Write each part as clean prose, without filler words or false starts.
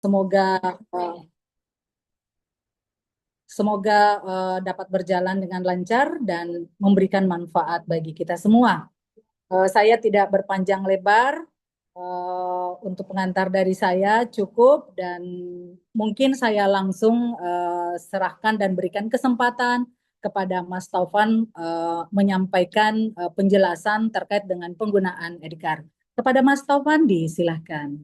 Semoga eh, semoga dapat berjalan dengan lancar dan memberikan manfaat bagi kita semua. Saya tidak berpanjang lebar. Untuk pengantar dari saya cukup dan mungkin saya langsung serahkan dan berikan kesempatan kepada Mas Taufan menyampaikan penjelasan terkait dengan penggunaan EDKAR. Kepada Mas Taufan disilahkan.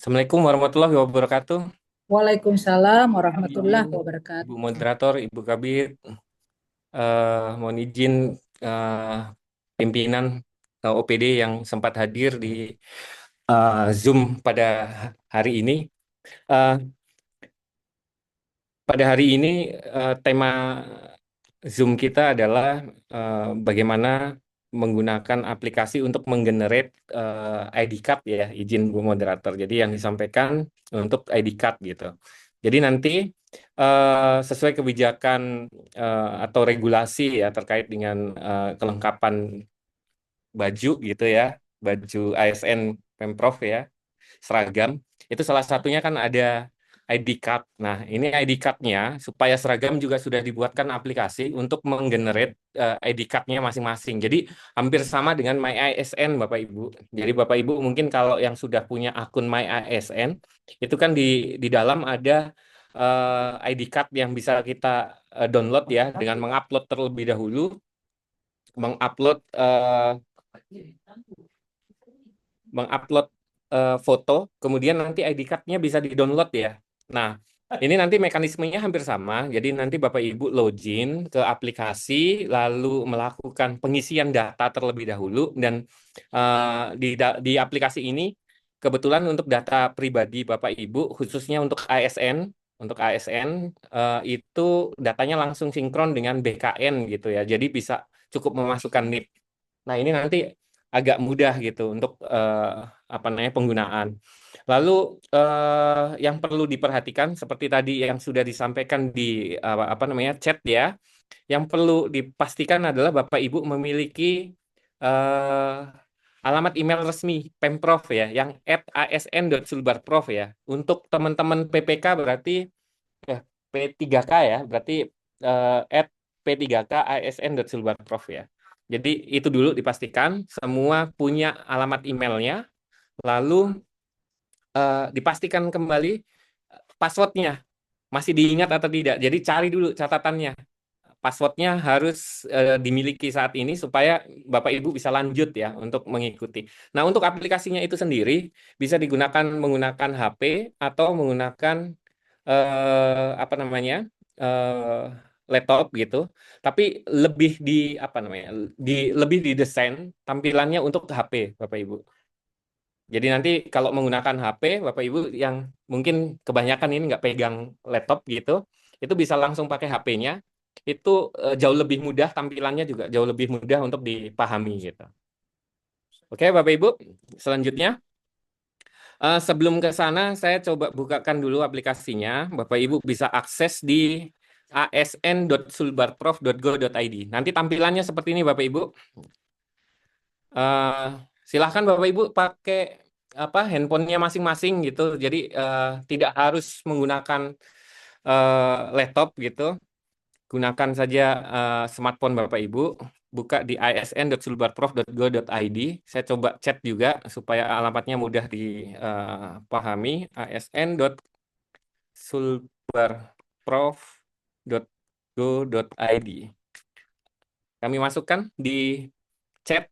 Assalamualaikum warahmatullahi wabarakatuh. Waalaikumsalam Izin, warahmatullahi Ibu wabarakatuh. Moderator, Ibu Kabit, mohon izin eh, pimpinan OPD yang sempat hadir di Zoom pada hari ini. Eh, Pada hari ini tema Zoom kita adalah bagaimana menggunakan aplikasi untuk menggenerate ID card ya, izin Bu Moderator. Jadi yang disampaikan untuk ID card gitu. Jadi nanti sesuai kebijakan atau regulasi ya terkait dengan kelengkapan baju gitu ya, baju ASN Pemprov ya, seragam. Itu salah satunya kan ada ID card. Nah, ini ID card-nya supaya seragam juga sudah dibuatkan aplikasi untuk menggenerate ID card-nya masing-masing. Jadi hampir sama dengan My ASN Bapak Ibu. Jadi Bapak Ibu mungkin kalau yang sudah punya akun My ASN itu kan di dalam ada ID card yang bisa kita download ya dengan mengupload terlebih dahulu, mengupload mengupload foto, kemudian nanti ID card-nya bisa di-download ya. Nah, ini nanti mekanismenya hampir sama. Jadi nanti Bapak Ibu login ke aplikasi, lalu melakukan pengisian data terlebih dahulu, dan di aplikasi ini kebetulan untuk data pribadi Bapak Ibu, khususnya untuk ASN itu datanya langsung sinkron dengan BKN gitu ya. Jadi bisa cukup memasukkan NIP. Nah, ini nanti agak mudah gitu untuk apa namanya penggunaan. Lalu yang perlu diperhatikan seperti tadi yang sudah disampaikan di apa namanya chat ya, yang perlu dipastikan adalah Bapak Ibu memiliki alamat email resmi Pemprov ya, yang @asn.sulbarprov ya. Untuk teman-teman PPK berarti P3K ya, berarti @p3kasn.sulbarprov ya. Jadi itu dulu dipastikan semua punya alamat emailnya, lalu dipastikan kembali passwordnya masih diingat atau tidak. Jadi cari dulu catatannya. Passwordnya harus dimiliki saat ini supaya Bapak Ibu bisa lanjut ya untuk mengikuti. Nah, untuk aplikasinya itu sendiri bisa digunakan menggunakan HP atau menggunakan apa namanya eh, laptop gitu. Tapi lebih di apa namanya lebih didesain tampilannya untuk HP Bapak Ibu. Jadi nanti kalau menggunakan HP, Bapak Ibu yang mungkin kebanyakan ini nggak pegang laptop gitu, itu bisa langsung pakai HP-nya. Itu jauh lebih mudah, tampilannya juga jauh lebih mudah untuk dipahami gitu. Oke, Bapak Ibu, selanjutnya sebelum ke sana saya coba bukakan dulu aplikasinya. Bapak Ibu bisa akses di asn.sulbarprof.go.id. Nanti tampilannya seperti ini, Bapak Ibu. eh Silahkan Bapak Ibu pakai apa handphonenya masing-masing gitu. Jadi tidak harus menggunakan laptop gitu. Gunakan saja smartphone Bapak Ibu. Buka di asn.sulbarprof.go.id. Saya coba chat juga supaya alamatnya mudah dipahami. asn.sulbarprof.go.id. Kami masukkan di chat.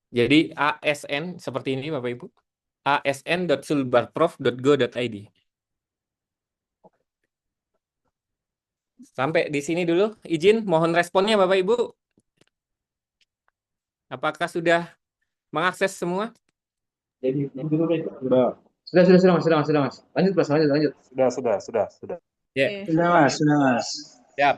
Jadi ASN seperti ini Bapak Ibu. asn.sulbarprof.go.id. Sampai di sini dulu. Izin mohon responnya Bapak Ibu. Apakah sudah mengakses semua? Sudah. Sudah, Mas, sudah, Mas. Lanjut, Mas, lanjut. Sudah. Ya, Sudah, Mas, sudah, Mas. siap.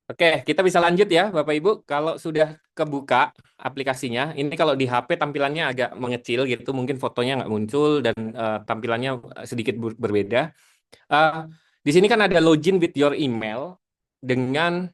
Oke, kita bisa lanjut ya, Bapak Ibu. Kalau sudah kebuka aplikasinya, ini kalau di HP tampilannya agak mengecil gitu, mungkin fotonya nggak muncul dan tampilannya sedikit berbeda. Eh, di sini kan ada login with your email dengan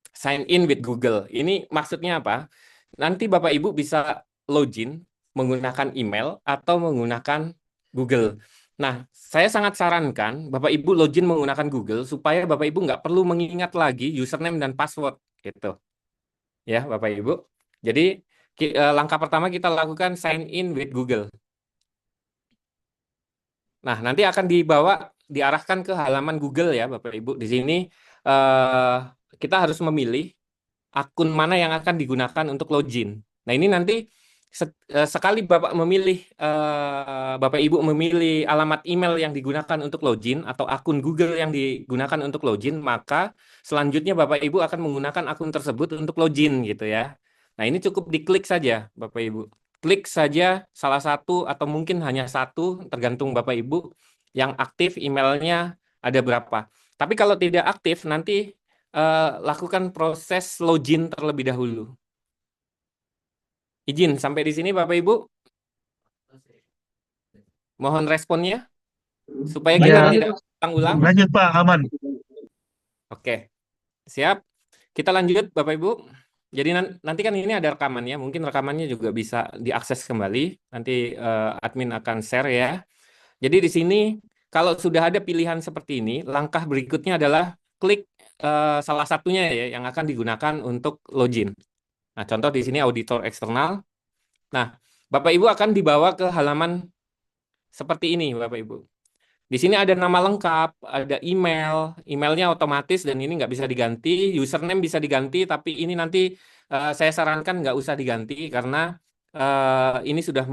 sign in with Google. Ini maksudnya apa? Nanti Bapak Ibu bisa login menggunakan email atau menggunakan Google. Nah, saya sangat sarankan Bapak Ibu login menggunakan Google supaya Bapak Ibu nggak perlu mengingat lagi username dan password gitu. Ya, Bapak Ibu. Jadi langkah pertama kita lakukan sign in with Google. Nah, nanti akan diarahkan ke halaman Google ya, Bapak Ibu. Di sini eh, kita harus memilih akun mana yang akan digunakan untuk login. Nah, ini nanti sekali Bapak Ibu memilih alamat email yang digunakan untuk login atau akun Google yang digunakan untuk login, maka selanjutnya Bapak Ibu akan menggunakan akun tersebut untuk login gitu ya. Nah, ini cukup diklik saja Bapak Ibu. Klik saja salah satu atau mungkin hanya satu, tergantung Bapak Ibu yang aktif emailnya ada berapa. Tapi kalau tidak aktif, nanti lakukan proses login terlebih dahulu. Izin sampai di sini Bapak Ibu. Mohon responnya supaya kita Ya, tidak ulang-ulang. Lanjut Pak, aman. Oke, siap. Kita lanjut Bapak Ibu. Jadi nanti kan ini ada rekamannya, mungkin rekamannya juga bisa diakses kembali. Nanti admin akan share ya. Jadi di sini kalau sudah ada pilihan seperti ini, langkah berikutnya adalah klik salah satunya ya yang akan digunakan untuk login. Nah, contoh di sini auditor eksternal. Nah, Bapak Ibu akan dibawa ke halaman seperti ini, Bapak Ibu. Di sini ada nama lengkap, ada emailnya otomatis dan ini nggak bisa diganti, username bisa diganti, tapi ini nanti saya sarankan nggak usah diganti karena ini sudah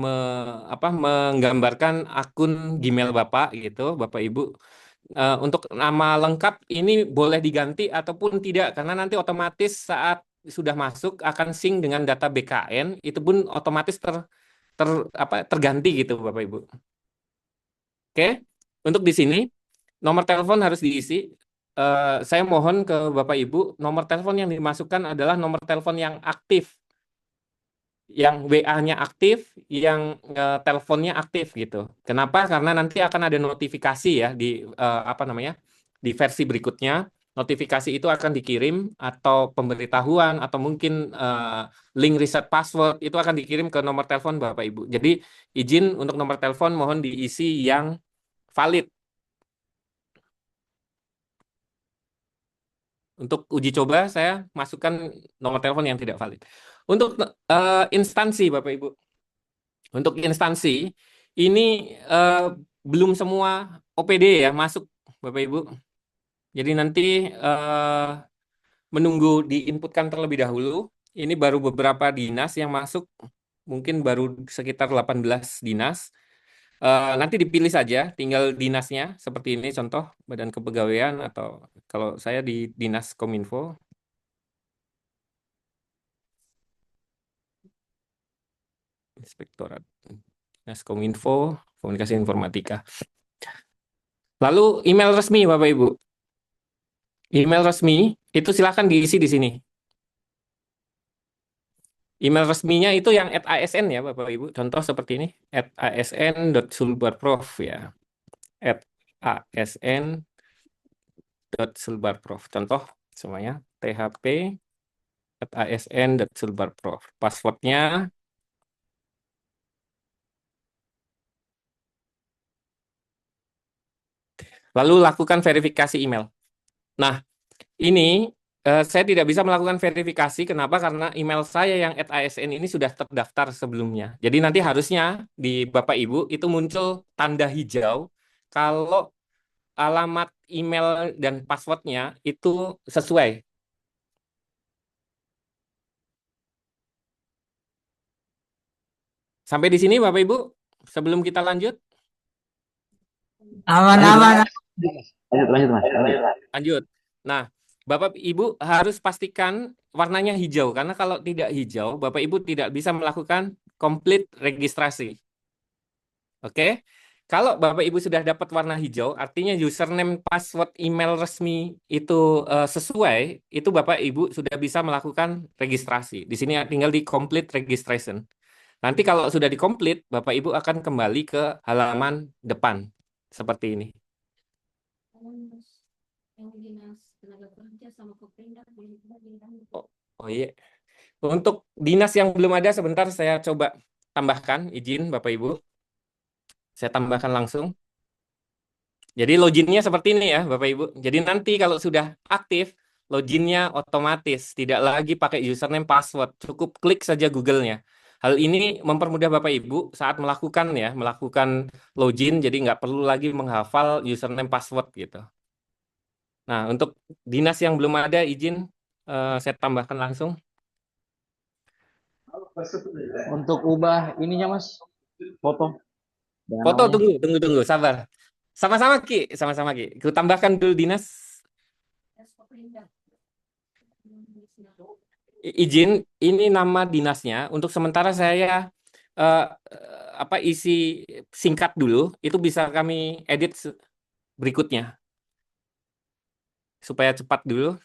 menggambarkan akun Gmail Bapak gitu, Bapak Ibu. Untuk nama lengkap ini boleh diganti ataupun tidak karena nanti otomatis saat sudah masuk akan sync dengan data BKN, itu pun otomatis terganti gitu, Bapak Ibu. Oke, untuk di sini nomor telepon harus diisi. Saya mohon ke Bapak Ibu, nomor telepon yang dimasukkan adalah nomor telepon yang aktif, yang WA-nya aktif, yang teleponnya aktif gitu. Kenapa? Karena nanti akan ada notifikasi ya di di versi berikutnya. Notifikasi itu akan dikirim atau pemberitahuan atau mungkin link reset password itu akan dikirim ke nomor telepon Bapak Ibu. Jadi izin untuk nomor telepon mohon diisi yang valid. Untuk uji coba saya masukkan nomor telepon yang tidak valid. Untuk instansi Bapak Ibu. Untuk instansi ini belum semua OPD ya masuk Bapak Ibu. Jadi nanti menunggu diinputkan terlebih dahulu. Ini baru beberapa dinas yang masuk. Mungkin baru sekitar 18 dinas. Nanti dipilih saja, tinggal dinasnya seperti ini contoh Badan Kepegawaian atau kalau saya di Dinas Kominfo. Inspektorat Dinas Kominfo Komunikasi Informatika. Lalu email resmi Bapak Ibu. Email resmi itu silakan diisi di sini. Email resminya itu yang @asn ya Bapak Ibu. Contoh seperti ini @asn.sulbarprof ya. @asn.sulbarprof. Contoh semuanya thp@asn.sulbarprof. Passwordnya lalu lakukan verifikasi email. Nah, ini saya tidak bisa melakukan verifikasi. Kenapa? Karena email saya yang @asn ini sudah terdaftar sebelumnya. Jadi nanti harusnya di Bapak Ibu itu muncul tanda hijau kalau alamat email dan passwordnya itu sesuai. Sampai di sini Bapak Ibu, sebelum kita lanjut. Aman, lanjut, aman. lanjut, Mas. Lanjut. Nah, Bapak Ibu harus pastikan warnanya hijau karena kalau tidak hijau, Bapak Ibu tidak bisa melakukan complete registrasi. Oke. Kalau Bapak Ibu sudah dapat warna hijau, artinya username password email resmi itu sesuai, itu Bapak Ibu sudah bisa melakukan registrasi. Di sini tinggal di complete registration. Nanti kalau sudah di complete, Bapak Ibu akan kembali ke halaman depan seperti ini. Oh, oh iya. Untuk dinas yang belum ada, sebentar saya coba tambahkan, izin Bapak Ibu. Saya tambahkan langsung. Jadi loginnya seperti ini ya Bapak Ibu. Jadi nanti kalau sudah aktif, loginnya otomatis. Tidak lagi pakai username password. Cukup klik saja Google-nya. Hal ini mempermudah Bapak Ibu saat melakukan login. Jadi nggak perlu lagi menghafal username password gitu. Nah, untuk dinas yang belum ada, izin saya tambahkan langsung. Untuk ubah ininya Mas, foto dengan Foto, namanya. tunggu, sabar. Sama-sama Ki. Ku tambahkan dulu dinas. Izin, ini nama dinasnya. Untuk sementara saya isi singkat dulu. Itu bisa kami edit berikutnya supaya cepat dulu.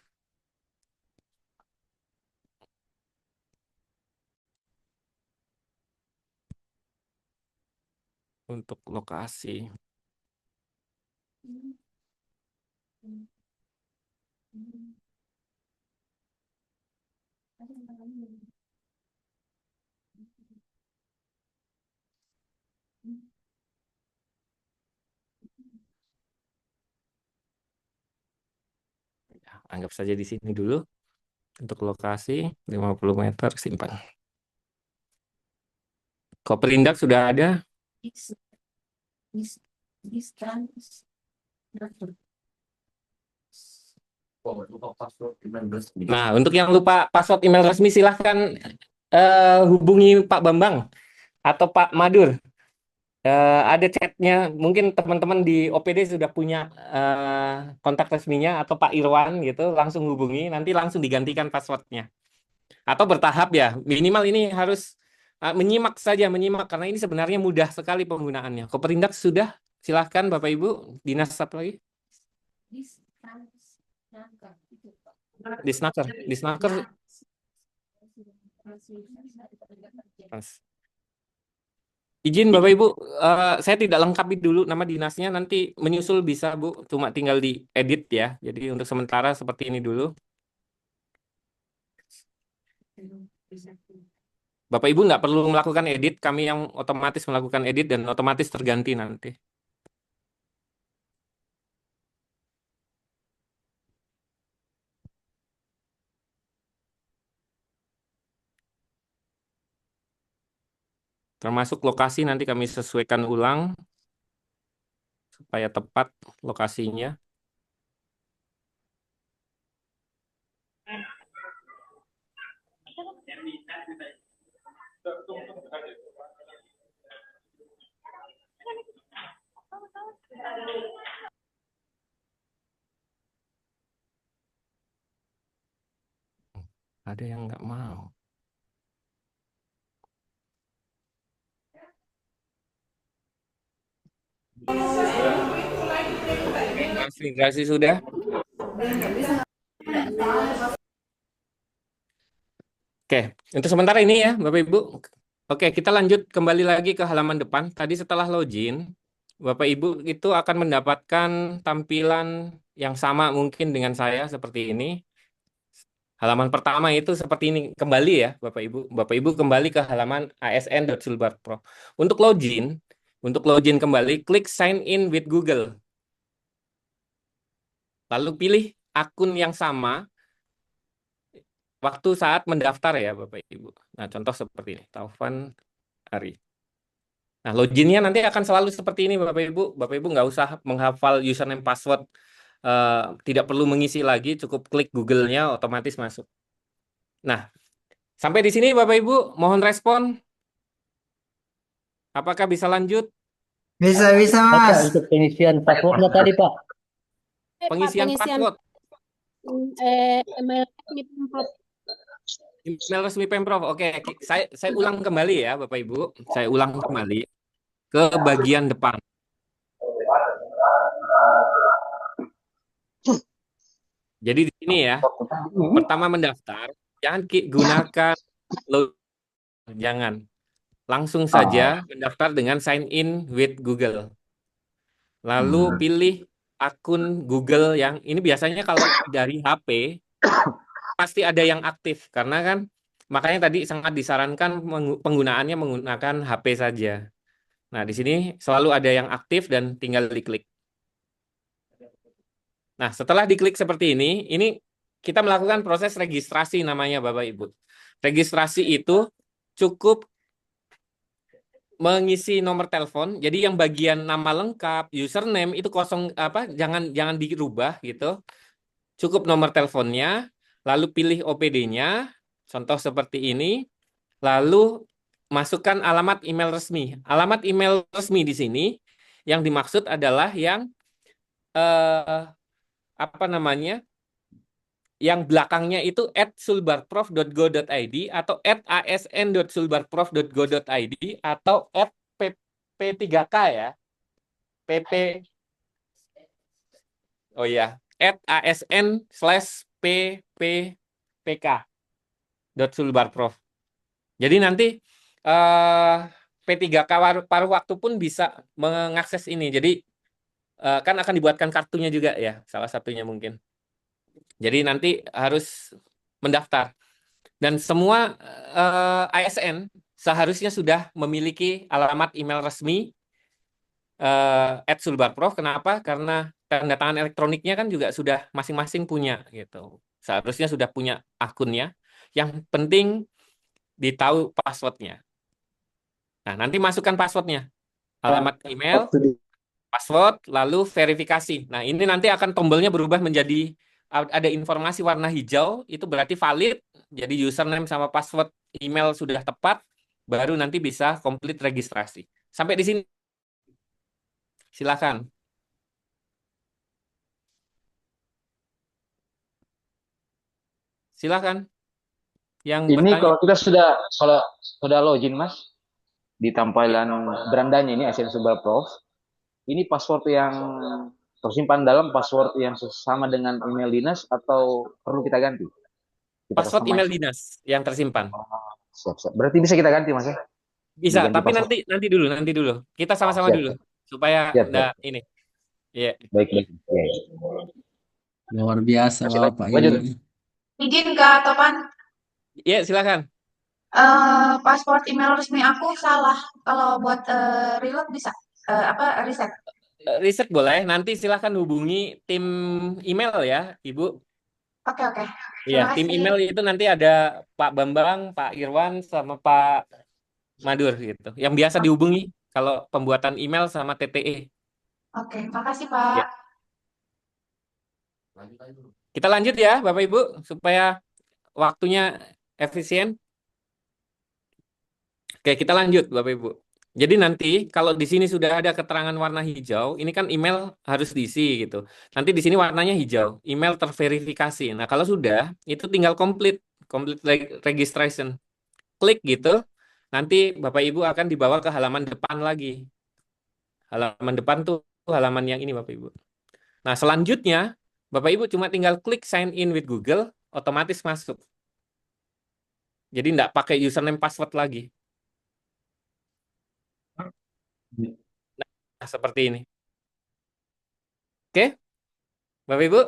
Untuk lokasi. Anggap saja di sini dulu. Untuk lokasi 50 meter simpan. Koperindak sudah ada. Nah, untuk yang lupa password email resmi silahkan hubungi Pak Bambang atau Pak Madur. Ada chatnya, mungkin teman-teman di OPD sudah punya kontak resminya atau Pak Irwan gitu, langsung hubungi, nanti langsung digantikan passwordnya. Atau bertahap ya, minimal ini harus menyimak karena ini sebenarnya mudah sekali penggunaannya. Koperindak sudah, silahkan Bapak Ibu, dinas satu lagi. Disnaker. Izin Bapak Ibu, saya tidak lengkapi dulu nama dinasnya, nanti menyusul bisa Bu, cuma tinggal diedit ya. Jadi untuk sementara seperti ini dulu. Bapak Ibu nggak perlu melakukan edit, kami yang otomatis melakukan edit dan otomatis terganti nanti. Termasuk lokasi nanti kami sesuaikan ulang supaya tepat lokasinya. Ada yang nggak mau. Registrasi sudah. Oke, untuk sementara ini ya Bapak Ibu. Oke, kita lanjut kembali lagi ke halaman depan. Tadi setelah login, Bapak Ibu itu akan mendapatkan tampilan yang sama mungkin dengan saya seperti ini. Halaman pertama itu seperti ini, kembali ya Bapak Ibu. Bapak Ibu kembali ke halaman asn.sulbar.pro. Untuk login kembali, klik sign in with Google. Lalu pilih akun yang sama waktu saat mendaftar ya Bapak Ibu. Nah, contoh seperti ini, Taufan Ari. Nah, loginnya nanti akan selalu seperti ini Bapak Ibu. Bapak Ibu nggak usah menghafal username password. Tidak perlu mengisi lagi, cukup klik Google-nya otomatis masuk. Nah, sampai di sini Bapak Ibu, mohon respon. Apakah bisa lanjut? Bisa Pak, Mas. untuk pengisian passwordnya tadi Pak. Pengisian password. Email resmi Pemprov. Email resmi Pemprov. Oke, saya ulang kembali ya Bapak Ibu. Saya ulang kembali ke bagian depan. Jadi di sini ya, pertama mendaftar, jangan gunakan jangan. Langsung saja mendaftar dengan sign in with Google. Lalu pilih akun Google yang ini biasanya kalau dari HP pasti ada yang aktif karena kan makanya tadi sangat disarankan penggunaannya menggunakan HP saja. Nah, di sini selalu ada yang aktif dan tinggal diklik. Nah, setelah diklik seperti ini kita melakukan proses registrasi namanya Bapak Ibu. Registrasi itu cukup mengisi nomor telepon. Jadi yang bagian nama lengkap, username itu kosong jangan dirubah gitu. Cukup nomor teleponnya, lalu pilih OPD-nya, contoh seperti ini, lalu masukkan alamat email resmi. Alamat email resmi di sini yang dimaksud adalah yang yang belakangnya itu @sulbarprof.go.id atau @asn.sulbarprof.go.id atau @pp3k ya. pp oh ya @asn/pppk.sulbarprof. Jadi nanti P3K paruh waktu pun bisa mengakses ini. Jadi kan akan dibuatkan kartunya juga ya, salah satunya mungkin. Jadi nanti harus mendaftar. Dan semua ASN seharusnya sudah memiliki alamat email resmi @sulbarprof. Kenapa? Karena tanda tangan elektroniknya kan juga sudah masing-masing punya gitu. Seharusnya sudah punya akunnya. Yang penting ditahu passwordnya. Nah, nanti masukkan passwordnya. Alamat email, password, lalu verifikasi. Nah, ini nanti akan tombolnya berubah menjadi ada informasi warna hijau, itu berarti valid. Jadi username sama password email sudah tepat, baru nanti bisa komplit registrasi. Sampai di sini. Silakan. Silakan. Yang Ini bertanya. kalau kita sudah login Mas di tampilan berandanya ini ASN Sulbarprof. Ini password yang tersimpan dalam password yang sama dengan email dinas atau perlu kita ganti? Password email dinas yang tersimpan. Siap. Berarti bisa kita ganti Mas ya? Bisa, Diganti tapi password. nanti dulu. Kita sama-sama Siap. dulu supaya Siap. ini. Iya. Baik. Luar biasa Bapak Lanjut. ini. Izin Kak Topan, Iya, silakan. password email resmi aku salah. Kalau buat reload bisa reset? Riset boleh, nanti silakan hubungi tim email ya, Ibu. Oke. Iya, Terima tim kasih. email itu nanti ada Pak Bambang, Pak Irwan, sama Pak Madur gitu. Yang biasa dihubungi kalau pembuatan email sama TTE. Oke, makasih Pak. Ya. Kita lanjut ya, Bapak Ibu, supaya waktunya efisien. Oke, kita lanjut, Bapak Ibu. Jadi nanti kalau di sini sudah ada keterangan warna hijau, ini kan email harus diisi gitu. Nanti di sini warnanya hijau, email terverifikasi. Nah, kalau sudah, itu tinggal complete registration. Klik gitu, nanti Bapak Ibu akan dibawa ke halaman depan lagi. Halaman depan tuh halaman yang ini Bapak Ibu. Nah, selanjutnya Bapak Ibu cuma tinggal klik sign in with Google, otomatis masuk. Jadi nggak pakai username password lagi. Nah, seperti ini. Oke, Bapak Ibu,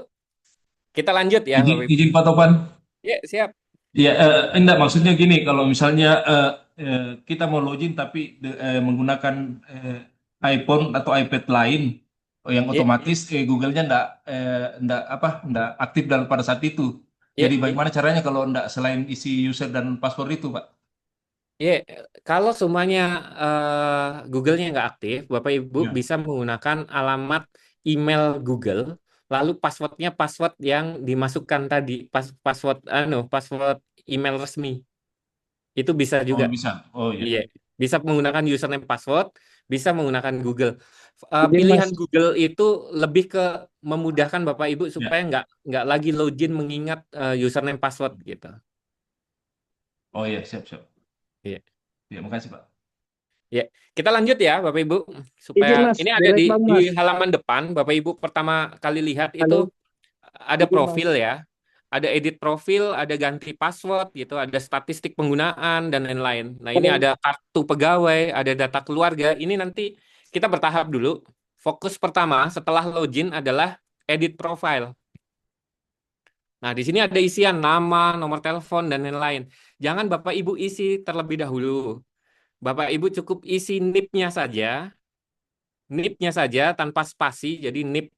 kita lanjut ya, Bapak Ibu. Izin Pak Topan. Ya, siap. Ya, enggak maksudnya gini, kalau misalnya kita mau login tapi menggunakan iPhone atau iPad lain yang otomatis Google-nya enggak aktif pada saat itu. Jadi bagaimana caranya kalau enggak selain isi user dan password itu, Pak? Ya, kalau semuanya Google-nya nggak aktif, Bapak Ibu bisa menggunakan alamat email Google, lalu passwordnya password yang dimasukkan tadi, password email resmi. Itu bisa juga. Oh, bisa. Oh, iya. Iya, bisa menggunakan username password, bisa menggunakan Google. Pilihan Google itu lebih ke memudahkan Bapak Ibu supaya nggak lagi login mengingat username password gitu. Oh iya, siap. Iya. Ya, makasih Pak. Ya, kita lanjut ya, Bapak Ibu, Izin supaya Mas, ini ada delete di Bang di Mas. halaman depan, Bapak Ibu pertama kali lihat Halo, itu ada izin Mas. profil ya, ada edit profil, ada ganti password gitu, ada statistik penggunaan dan lain-lain. Nah, ini ada kartu pegawai, ada data keluarga. Ini nanti kita bertahap dulu. Fokus pertama setelah login adalah edit profile. Nah, di sini ada isian nama, nomor telepon dan lain-lain. Jangan Bapak Ibu isi terlebih dahulu. Bapak Ibu cukup isi NIP-nya saja. NIP-nya saja tanpa spasi, jadi NIP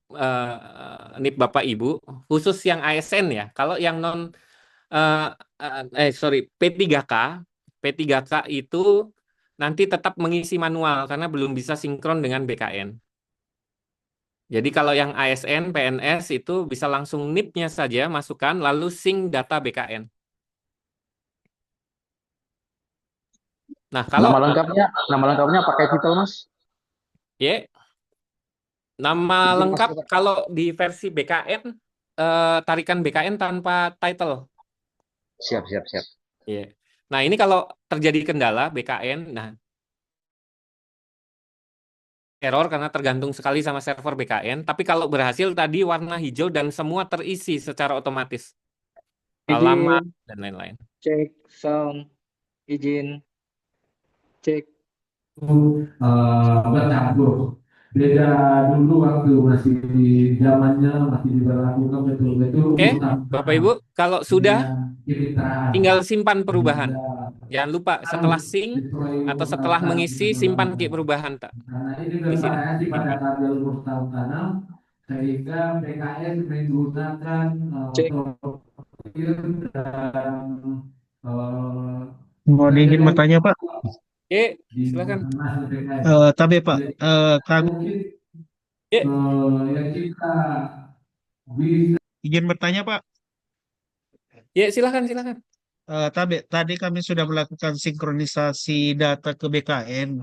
Bapak Ibu, khusus yang ASN ya. Kalau yang non sorry P3K, P3K itu nanti tetap mengisi manual karena belum bisa sinkron dengan BKN. Jadi kalau yang ASN, PNS itu bisa langsung NIP-nya saja masukkan lalu sync data BKN. Nah, kalau Nama lengkapnya pakai titel Mas. ya nama Izin, Mas, lengkap Bapak. kalau di versi BKN tarikan BKN tanpa title. Siap. Iya. Nah, ini kalau terjadi kendala BKN, nah error karena tergantung sekali sama server BKN. Tapi kalau berhasil tadi warna hijau dan semua terisi secara otomatis. Alamat Izin, dan lain-lain. cek sound, izin, cek. Bercampur. Beda dulu waktu masih zamannya masih diberlakukan betul-betul Oke, urutan Bapak Ibu, kalau sudah kemitraan. tinggal simpan perubahan. Ada Jangan lupa setelah sync atau setelah mengisi simpan ki perubahan tak karena ini di sini. bervariasi pada Simpan. kabel mustahil tanam sehingga PKN menggunakan Cek. profil dan Mohon izin bertanya Pak. Oke, silakan. Tapi Pak, kami Ya, yang kita bisa izin bertanya Pak. ya silakan. Tadi kami sudah melakukan sinkronisasi data ke BKN.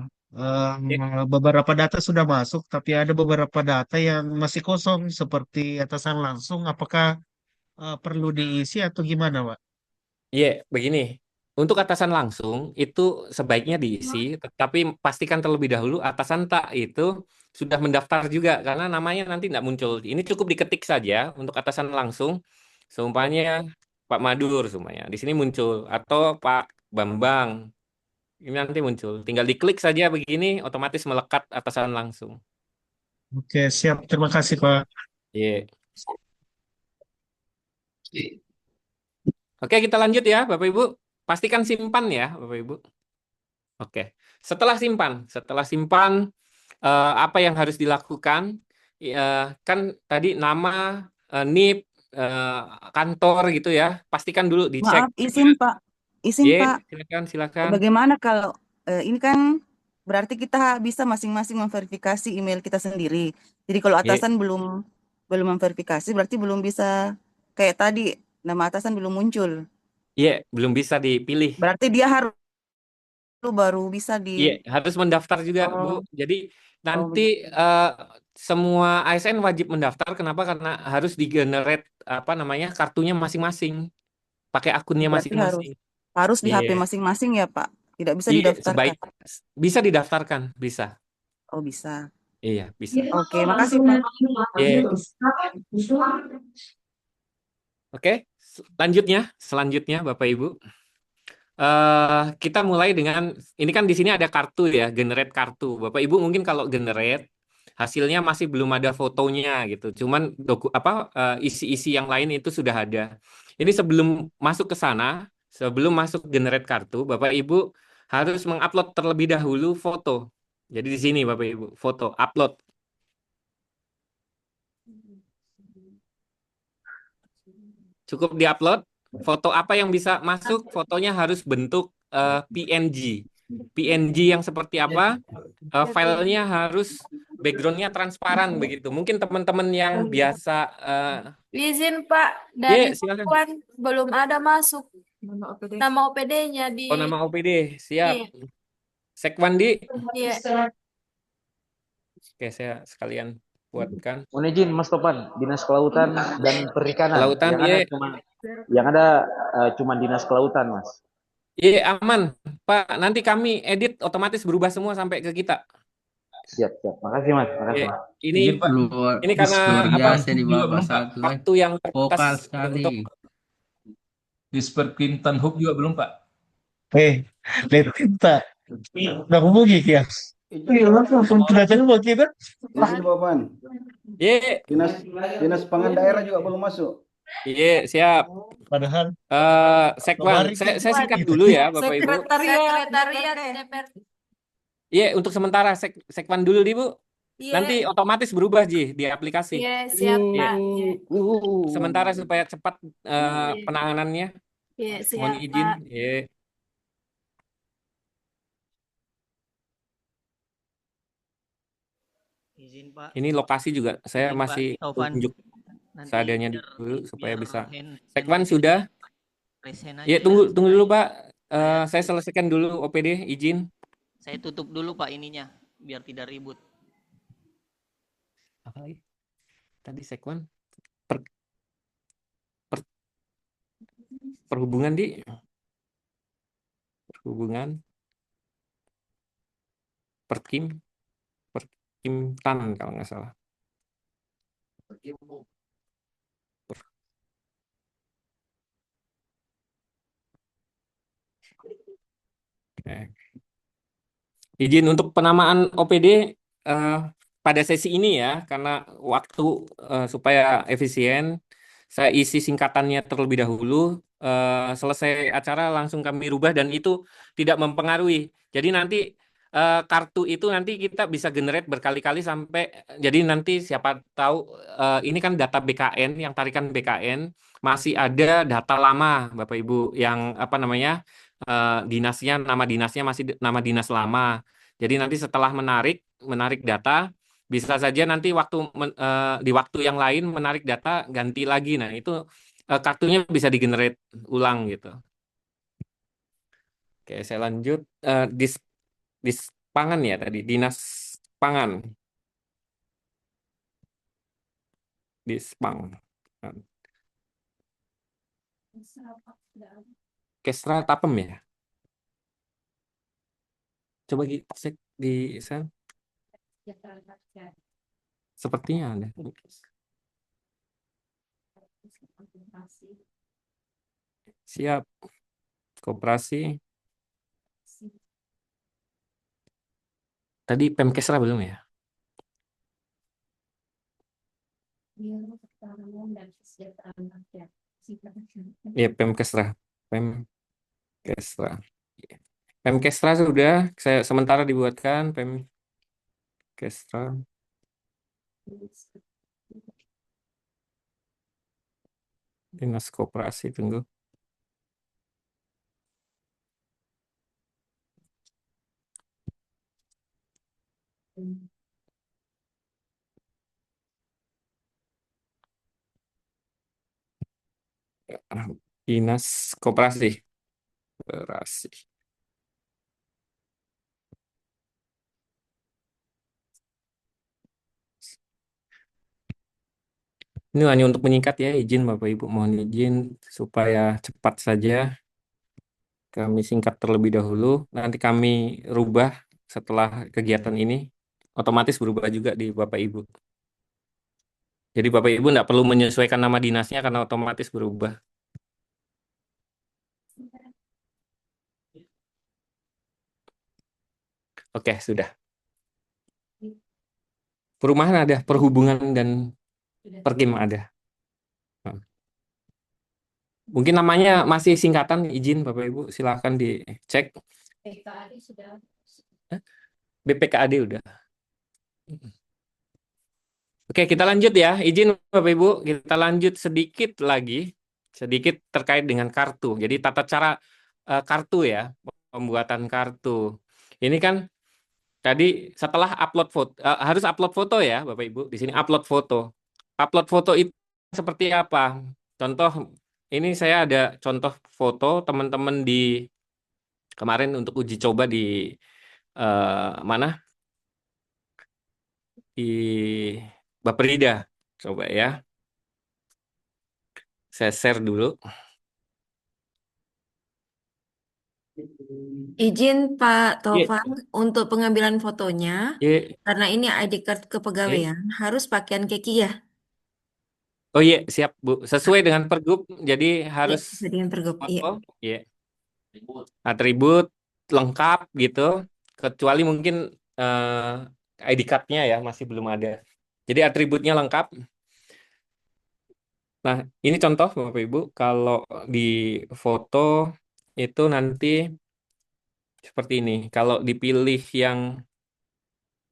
Ya, Beberapa data sudah masuk, tapi ada beberapa data yang masih kosong seperti atasan langsung. Apakah perlu diisi atau gimana, Pak? ya, begini. Untuk atasan langsung itu sebaiknya diisi, tetapi pastikan terlebih dahulu atasan tak itu sudah mendaftar juga karena namanya nanti tidak muncul. Ini cukup diketik saja untuk atasan langsung, seumpamanya Pak Madur semuanya. Di sini muncul atau Pak Bambang. Ini nanti muncul. Tinggal diklik saja begini, otomatis melekat atasan langsung. Oke, siap. Terima kasih, Pak. Iya. Oke, kita lanjut ya, Bapak Ibu. Pastikan simpan ya, Bapak Ibu. Oke. Setelah simpan apa yang harus dilakukan? Kan tadi nama, NIP, kantor gitu ya. Pastikan dulu dicek. Maaf, izin Pak. Izin Iya, Pak. silakan. Bagaimana kalau ini kan berarti kita bisa masing-masing memverifikasi email kita sendiri. Jadi kalau Iya, atasan belum memverifikasi berarti belum bisa kayak tadi nama atasan belum muncul. iya, belum bisa dipilih. Berarti dia harus baru bisa di Iya, harus mendaftar juga, Bu. Oh, Jadi nanti semua ASN wajib mendaftar. Kenapa? Karena harus digenerate kartunya masing-masing, pakai akunnya berarti masing-masing. harus di HP Iya, masing-masing ya, Pak. Tidak bisa iya, didaftarkan. bisa didaftarkan, bisa. Oh, bisa. Iya, bisa. Oke, makasih Pak. Iya. Oke, selanjutnya Bapak Ibu. Kita mulai dengan ini kan di sini ada kartu ya, generate kartu. Bapak Ibu mungkin kalau generate hasilnya masih belum ada fotonya gitu. Cuman isi-isi yang lain itu sudah ada. Ini sebelum masuk ke sana, sebelum masuk generate kartu, Bapak Ibu harus mengupload terlebih dahulu foto. Jadi di sini Bapak Ibu, foto upload. Cukup diupload. Foto apa yang bisa masuk? Fotonya harus bentuk PNG. PNG yang seperti apa? Filenya harus backgroundnya transparan begitu. Mungkin teman-teman yang biasa. Izin Pak, dari Silakan. Puan belum ada masuk nama OPD-nya di. Oh, nama OPD, siap. Iya. Sekwandi. Iya. Oke, saya sekalian buatkan. Mohon izin Mas Topan, Dinas Kelautan dan Perikanan. Kelautan, yang ada cuma Dinas Kelautan, Mas. Iya, aman, Pak. Nanti kami edit otomatis berubah semua sampai ke kita. Siap, siap. Makasih Mas, makasih. Iya, ini Izin Pak, ini karena Luar apa? biasa di Juga Bapak belum, Pak. satu, Waktu yang terbatas vokal untuk sekali. Disperkintan Hub juga belum Pak? Lihat kita. Nakumbuki ya. Iya, langsung kelihatan mau kita. Izin Bapak. Iya, Dinas Pangan Daerah juga belum masuk. iya, siap. Padahal Sekwan, kemarin saya singkat dulu ya, Bapak Ibu. Sekretariat DPR. Iya, untuk sementara Sekwan dulu, Bu. Iya. Nanti otomatis berubah, Ji, di aplikasi. Iya, siap, Iya. Pak. Iya. Sementara supaya cepat penanganannya. Iya, Mohon siap, izin. Pak. Iya. Izin Pak. Ini lokasi juga saya Izin, masih Pak Taufan. tunjuk Nanti seadanya biar dulu supaya bisa. hand Sekwan sudah? resen aja Iya, ya. tunggu dulu, Pak. Saya selesaikan dulu OPD, izin. Saya tutup dulu Pak ininya biar tidak ribut. Apa lagi? Tadi Sekwan perhubungan di perhubungan Perkimtan kalau nggak salah. Oke. Izin untuk penamaan OPD pada sesi ini ya, karena waktu supaya efisien, saya isi singkatannya terlebih dahulu. Selesai acara langsung kami rubah dan itu tidak mempengaruhi. Jadi nanti kartu itu nanti kita bisa generate berkali-kali sampai, jadi nanti siapa tahu ini kan data BKN, yang tarikan BKN masih ada data lama, Bapak Ibu, yang apa namanya dinasnya, nama dinasnya masih nama dinas lama. Jadi nanti setelah menarik data, bisa saja nanti di waktu yang lain menarik data ganti lagi. Nah, itu kartunya bisa di-generate ulang gitu. Oke, saya lanjut. Dis pangan ya tadi, dinas pangan. Dispang. Kesra Tapem ya. Coba cek di sana. Sepertinya ada. Siap. Koperasi. Tadi Pemkesra belum ya? Iya, Pemkesra. Pemkesra. Pemkesra sudah saya sementara dibuatkan Pemkesra. Dinas Koperasi, tunggu. Dinas Koperasi. Koperasi. Ini hanya untuk menyingkat ya, izin Bapak Ibu, mohon izin supaya cepat saja. Kami singkat terlebih dahulu, nanti kami rubah setelah kegiatan ini, otomatis berubah juga di Bapak Ibu. Jadi Bapak Ibu tidak perlu menyesuaikan nama dinasnya karena otomatis berubah. Oke, sudah. Perumahan ada, perhubungan dan perkim ada. Mungkin namanya masih singkatan, izin Bapak Ibu, silakan dicek. BPKAD udah. Oke, kita lanjut ya. Izin Bapak Ibu, kita lanjut sedikit lagi, sedikit terkait dengan kartu. Jadi tata cara kartu ya, pembuatan kartu. Ini kan tadi setelah upload foto, harus upload foto ya Bapak Ibu. Di sini upload foto. Upload foto itu seperti apa? Contoh, ini saya ada contoh foto teman-teman di kemarin untuk uji coba di mana? Di Baperida. Coba ya. Saya share dulu. Izin Pak Iya, Tovan untuk pengambilan fotonya, iya, karena ini ID card iya. kepegawaian, harus pakaian keki ya. Oh iya, siap Bu. Sesuai dengan pergub, jadi Ya, harus sesuai dengan pergub. Iya. foto, iya. Atribut lengkap gitu, kecuali mungkin ID card-nya ya masih belum ada. Jadi atributnya lengkap. Nah, ini contoh Bapak Ibu, kalau di foto itu nanti seperti ini. Kalau dipilih yang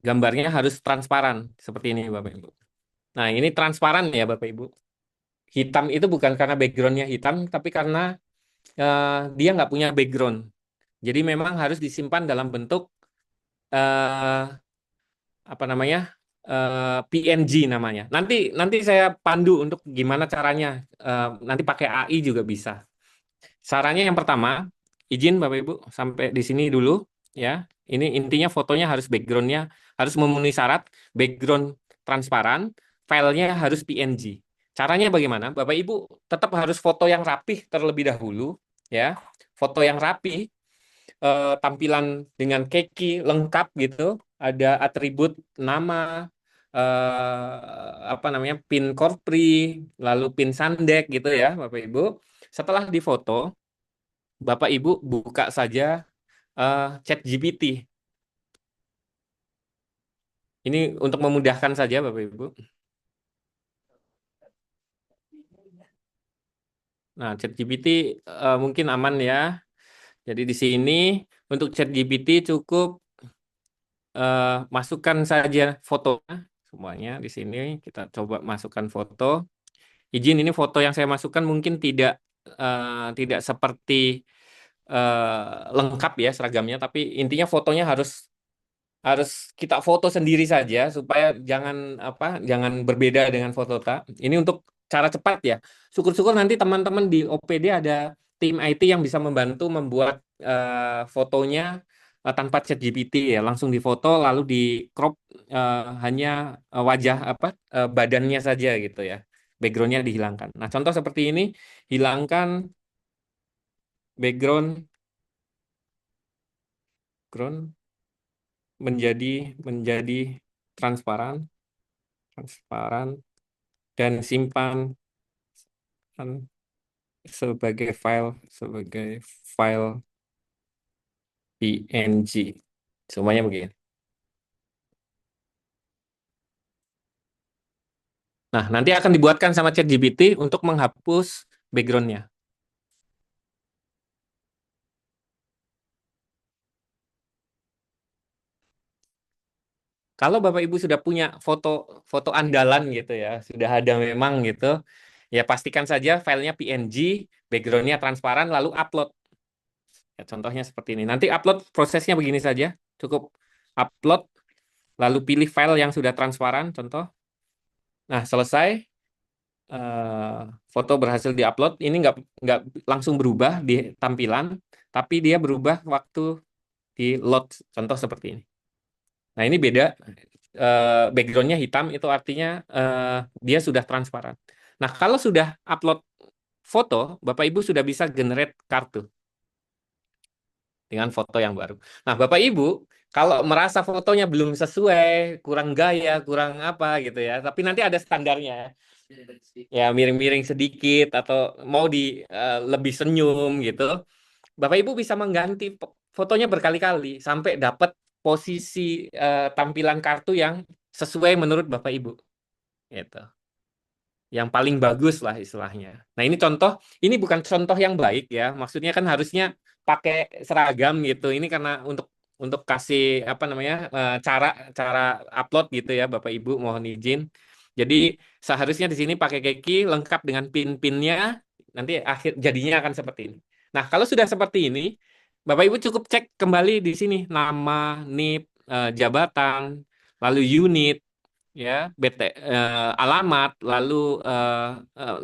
gambarnya harus transparan, seperti ini Bapak Ibu. Nah, ini transparan ya Bapak Ibu. Hitam itu bukan karena backgroundnya hitam, tapi karena dia nggak punya background. Jadi memang harus disimpan dalam bentuk eh, apa namanya PNG namanya. Nanti saya pandu untuk gimana caranya. Nanti pakai AI juga bisa. Sarannya yang pertama, izin Bapak Ibu sampai di sini dulu ya. Ini intinya fotonya harus backgroundnya harus memenuhi syarat background transparan, filenya harus PNG. Caranya bagaimana? Bapak Ibu tetap harus foto yang rapih terlebih dahulu ya. Foto yang rapih, tampilan dengan keki lengkap gitu, ada atribut nama, apa namanya pin Korpri, lalu pin Sandek gitu ya Bapak Ibu. Setelah difoto, Bapak Ibu buka saja ChatGPT. Ini untuk memudahkan saja Bapak Ibu. Nah, ChatGPT mungkin aman ya. Jadi di sini untuk ChatGPT cukup masukkan saja fotonya semuanya di sini. Kita coba masukkan foto. Izin ini foto yang saya masukkan mungkin tidak seperti lengkap ya seragamnya, tapi intinya fotonya harus harus kita foto sendiri saja supaya jangan berbeda dengan foto tak. Ini untuk cara cepat ya. Syukur-syukur nanti teman-teman di OPD ada tim IT yang bisa membantu membuat fotonya tanpa ChatGPT ya, langsung difoto lalu di crop hanya wajah badannya saja gitu ya. Backgroundnya dihilangkan. Nah, contoh seperti ini, hilangkan background background menjadi transparan, transparan dan simpan sebagai file PNG. Semuanya begini. Nah, nanti akan dibuatkan sama ChatGPT untuk menghapus backgroundnya. Kalau Bapak Ibu sudah punya foto andalan gitu ya, sudah ada memang gitu, ya pastikan saja filenya PNG, backgroundnya transparan, lalu upload. Ya, contohnya seperti ini. Nanti upload prosesnya begini saja, cukup upload, lalu pilih file yang sudah transparan, contoh. Nah, selesai, foto berhasil diupload. Ini nggak langsung berubah di tampilan, tapi dia berubah waktu di load, contoh seperti ini. Nah, ini beda. Backgroundnya hitam itu artinya dia sudah transparan. Nah, kalau sudah upload foto, Bapak Ibu sudah bisa generate kartu dengan foto yang baru. Nah, Bapak Ibu, kalau merasa fotonya belum sesuai, kurang gaya, kurang apa gitu ya, tapi nanti ada standarnya. Ya, miring-miring sedikit atau mau lebih senyum gitu. Bapak Ibu bisa mengganti fotonya berkali-kali sampai dapat posisi tampilan kartu yang sesuai menurut Bapak Ibu. Gitu. Yang paling bagus lah istilahnya. Nah, ini contoh, ini bukan contoh yang baik ya. Maksudnya kan harusnya pakai seragam gitu. Ini karena untuk kasih apa namanya cara cara upload gitu ya, Bapak Ibu mohon izin. Jadi seharusnya di sini pakai keki lengkap dengan pin-pinnya. Nanti akhir jadinya akan seperti ini. Nah, kalau sudah seperti ini, Bapak Ibu cukup cek kembali di sini nama, NIP, jabatan, lalu unit, ya alamat lalu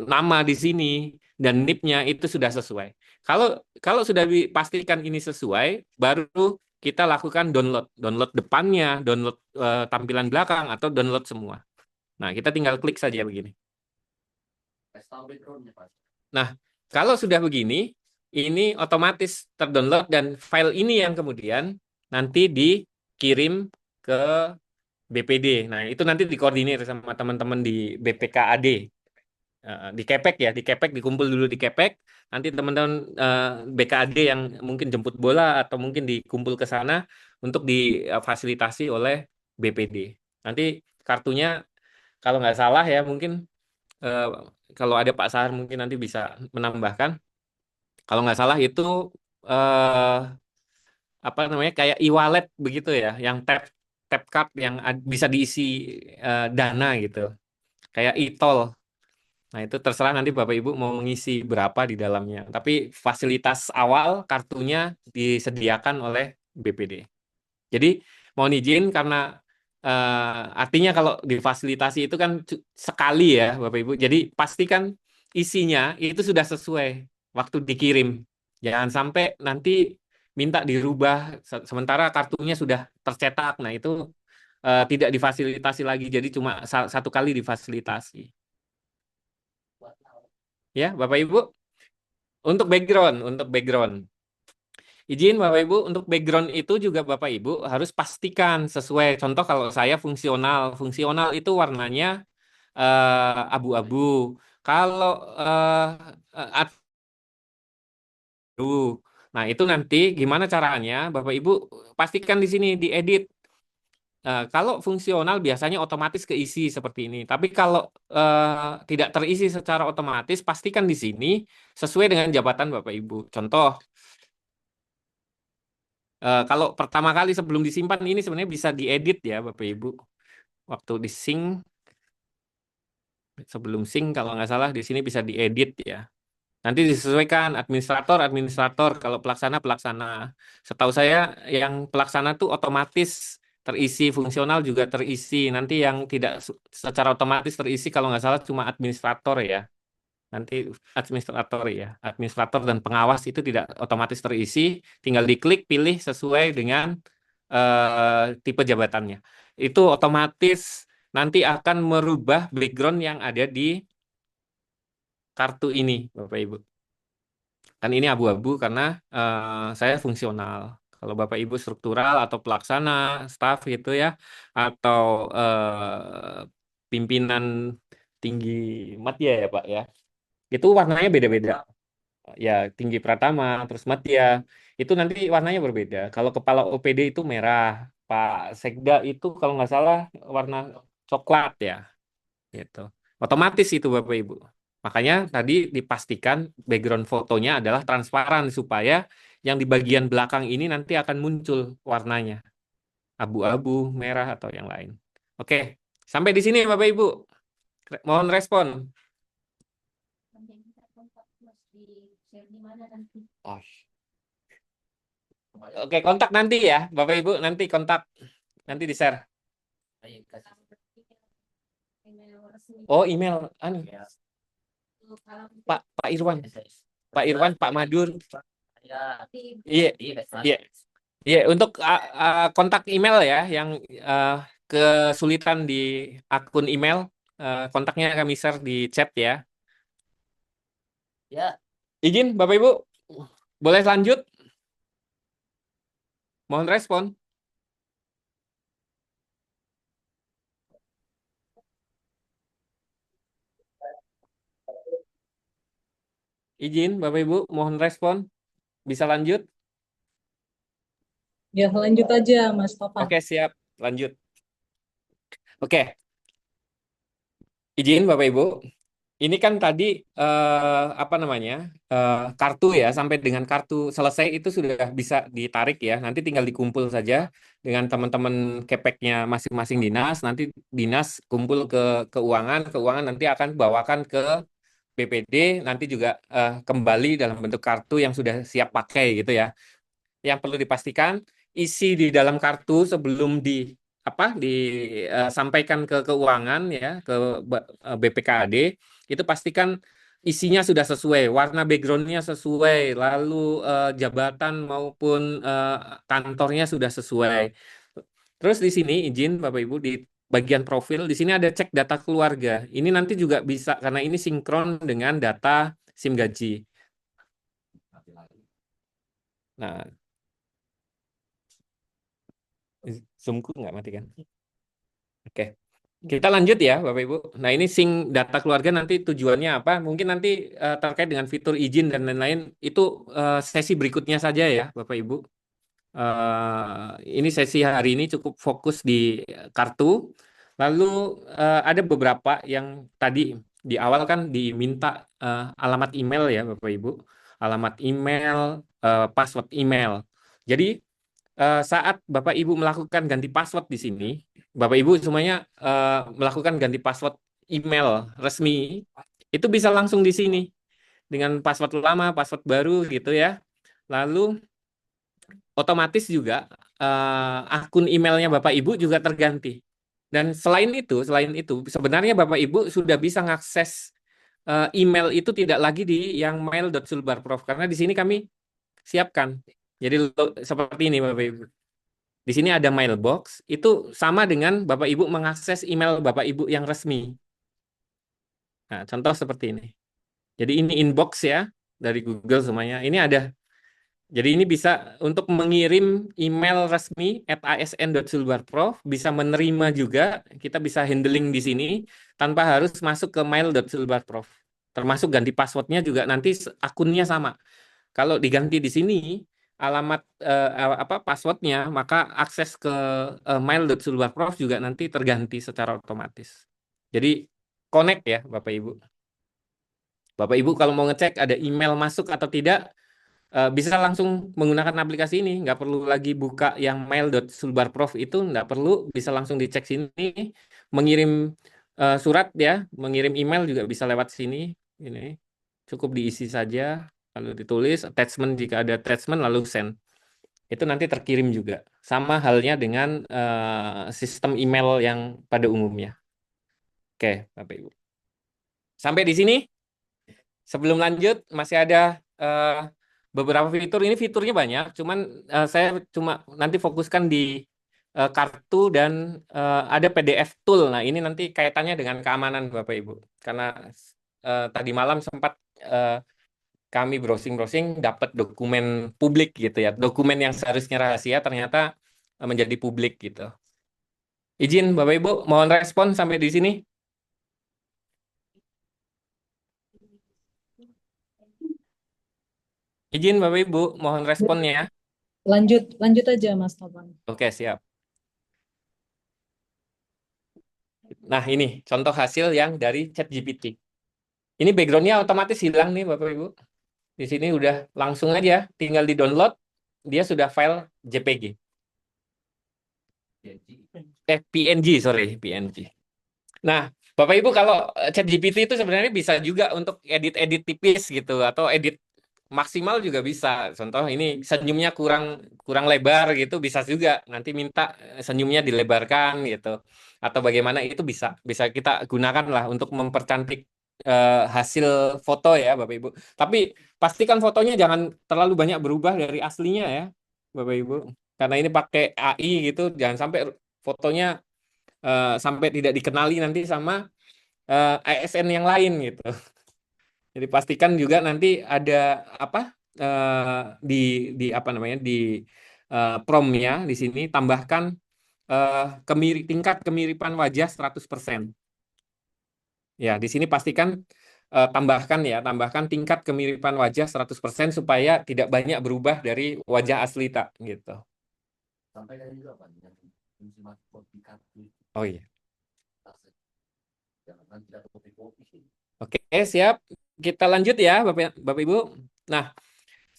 nama di sini dan NIP-nya itu sudah sesuai. Kalau sudah dipastikan ini sesuai, baru kita lakukan download depannya, download tampilan belakang atau download semua. Nah, kita tinggal klik saja begini. Nah, kalau sudah begini, ini otomatis terdownload dan file ini yang kemudian nanti dikirim ke BPD. Nah, itu nanti dikoordinir sama teman-teman di BPKAD. Di Kepek ya, di Kepek dikumpul dulu di Kepek. Nanti teman-teman BKAD yang mungkin jemput bola atau mungkin dikumpul ke sana untuk difasilitasi oleh BPD. Nanti kartunya kalau nggak salah ya mungkin kalau ada Pak Sahar mungkin nanti bisa menambahkan. Kalau nggak salah itu eh, apa namanya kayak e-wallet begitu ya, yang tap card yang bisa diisi dana gitu, kayak e-tol. Nah itu terserah nanti Bapak Ibu mau mengisi berapa di dalamnya. Tapi fasilitas awal kartunya disediakan oleh BPD. Jadi mohon izin karena artinya kalau difasilitasi itu kan sekali ya Bapak Ibu. Jadi pastikan isinya itu sudah sesuai waktu dikirim. Jangan sampai nanti minta dirubah sementara kartunya sudah tercetak. Nah itu tidak difasilitasi lagi. Jadi cuma satu kali difasilitasi. Ya Bapak Ibu. Untuk background. Izin Bapak Ibu, untuk background itu juga Bapak Ibu harus pastikan sesuai. Contoh kalau saya fungsional. Fungsional itu warnanya abu-abu. Kalau nah itu nanti gimana caranya Bapak Ibu pastikan di sini diedit. Kalau fungsional biasanya otomatis keisi seperti ini. Tapi kalau tidak terisi secara otomatis, pastikan di sini sesuai dengan jabatan Bapak Ibu. Contoh, kalau pertama kali sebelum disimpan ini sebenarnya bisa diedit ya Bapak Ibu. Waktu di sync, sebelum sync kalau nggak salah di sini bisa diedit ya. Nanti disesuaikan administrator, kalau pelaksana. Setahu saya yang pelaksana tuh otomatis terisi, fungsional juga terisi. Nanti yang tidak secara otomatis terisi kalau nggak salah cuma administrator ya. Nanti administrator dan pengawas itu tidak otomatis terisi. Tinggal diklik, pilih sesuai dengan tipe jabatannya. Itu otomatis nanti akan merubah background yang ada di kartu ini, Bapak Ibu. Kan ini abu-abu karena saya fungsional. Kalau Bapak Ibu struktural atau pelaksana, staf gitu ya, atau pimpinan tinggi media ya Pak ya, itu warnanya beda-beda. Ya tinggi Pratama, terus media, itu nanti warnanya berbeda. Kalau kepala OPD itu merah, Pak Sekda itu kalau nggak salah warna coklat ya, gitu. Otomatis itu Bapak Ibu. Makanya tadi dipastikan background fotonya adalah transparan supaya yang di bagian belakang ini nanti akan muncul warnanya. Abu-abu, merah, atau yang lain. Oke, sampai di sini Bapak Ibu. Mohon respon. Oh. Oke, kontak nanti ya Bapak Ibu. Nanti kontak. Nanti di-share. Oh, email. Pak Irwan. Pak Irwan, Pak Madur. Iya, iya, iya. Untuk kontak email ya, yang kesulitan di akun email, kontaknya kami share di chat ya. Ya. Izin, Bapak Ibu, boleh lanjut? Mohon respon. Izin, Bapak Ibu, mohon respon. Bisa lanjut? Ya, lanjut aja, Mas Topan. Oke, siap. Lanjut. Oke. Izin, Bapak Ibu. Ini kan tadi apa namanya kartu ya, sampai dengan kartu selesai itu sudah bisa ditarik ya. Nanti tinggal dikumpul saja dengan teman-teman kepeknya masing-masing dinas. Nanti dinas kumpul ke keuangan nanti akan bawakan ke BPD. Nanti juga kembali dalam bentuk kartu yang sudah siap pakai gitu ya. Yang perlu dipastikan isi di dalam kartu sebelum disampaikan ke keuangan ya, ke BPKAD, itu pastikan isinya sudah sesuai, warna backgroundnya sesuai, lalu jabatan maupun kantornya sudah sesuai. Terus di sini izin Bapak Ibu di bagian profil di sini ada cek data keluarga. Ini nanti juga bisa karena ini sinkron dengan data SIM gaji. Nah, Zoom-ku nggak mati kan? Oke. Kita lanjut ya, Bapak Ibu. Nah, ini sync data keluarga nanti tujuannya apa? Mungkin nanti terkait dengan fitur izin dan lain-lain, itu sesi berikutnya saja ya, Bapak Ibu. Ini sesi hari ini cukup fokus di kartu. Lalu ada beberapa yang tadi di awal kan diminta alamat email ya, Bapak Ibu. Alamat email, password email. Jadi saat Bapak Ibu melakukan ganti password di sini, Bapak Ibu semuanya melakukan ganti password email resmi, itu bisa langsung di sini dengan password lama, password baru gitu ya. Lalu otomatis juga akun emailnya Bapak Ibu juga terganti. Dan selain itu sebenarnya Bapak Ibu sudah bisa mengakses email itu tidak lagi di yang mail.sulbarprof karena di sini kami siapkan. Jadi seperti ini Bapak Ibu. Di sini ada mailbox, itu sama dengan Bapak Ibu mengakses email Bapak Ibu yang resmi. Nah, contoh seperti ini. Jadi ini inbox ya, dari Google semuanya. Ini ada. Jadi ini bisa untuk mengirim email resmi @asn.sulbarprof, bisa menerima juga, kita bisa handling di sini, tanpa harus masuk ke mail.sulbarprof. Termasuk ganti passwordnya juga nanti akunnya sama. Kalau diganti di sini, alamat passwordnya, maka akses ke mail.sulbarprof juga nanti terganti secara otomatis. Jadi connect ya Bapak Ibu. Bapak Ibu kalau mau ngecek ada email masuk atau tidak, bisa langsung menggunakan aplikasi ini. Nggak perlu lagi buka yang mail.sulbarprof itu, nggak perlu, bisa langsung dicek sini. Mengirim surat ya, mengirim email juga bisa lewat sini. Ini cukup diisi saja. Lalu ditulis attachment jika ada attachment lalu send. Itu nanti terkirim juga. Sama halnya dengan sistem email yang pada umumnya. Oke, Bapak Ibu. Sampai di sini. Sebelum lanjut masih ada beberapa fitur. Ini fiturnya banyak, cuman saya cuma nanti fokuskan di kartu dan ada PDF tool. Nah, ini nanti kaitannya dengan keamanan Bapak Ibu. Karena tadi malam sempat kami browsing-browsing dapat dokumen publik gitu ya. Dokumen yang seharusnya rahasia ternyata menjadi publik gitu. Izin Bapak Ibu, mohon respon sampai di sini. Izin Bapak Ibu, mohon responnya. Lanjut aja Mas Topan. Oke, siap. Nah, ini contoh hasil yang dari ChatGPT. Ini backgroundnya otomatis hilang nih Bapak Ibu. Di sini udah langsung aja, tinggal di download, dia sudah file JPG. PNG, sorry, PNG. Nah, Bapak Ibu kalau ChatGPT itu sebenarnya bisa juga untuk edit-edit tipis gitu, atau edit maksimal juga bisa. Contoh ini senyumnya kurang lebar gitu, bisa juga. Nanti minta senyumnya dilebarkan gitu. Atau bagaimana itu bisa kita gunakan lah untuk mempercantik hasil foto ya Bapak Ibu. Tapi pastikan fotonya jangan terlalu banyak berubah dari aslinya ya Bapak Ibu. Karena ini pakai AI gitu, jangan sampai fotonya sampai tidak dikenali nanti sama ASN yang lain gitu. Jadi pastikan juga nanti ada apa di apa namanya di promnya di sini tambahkan tingkat kemiripan wajah 100%. Ya, di sini pastikan tambahkan tingkat kemiripan wajah 100% supaya tidak banyak berubah dari wajah asli tak gitu. Sampaikan juga Pak, Oh iya. Oke, siap. Kita lanjut ya Bapak Ibu. Nah,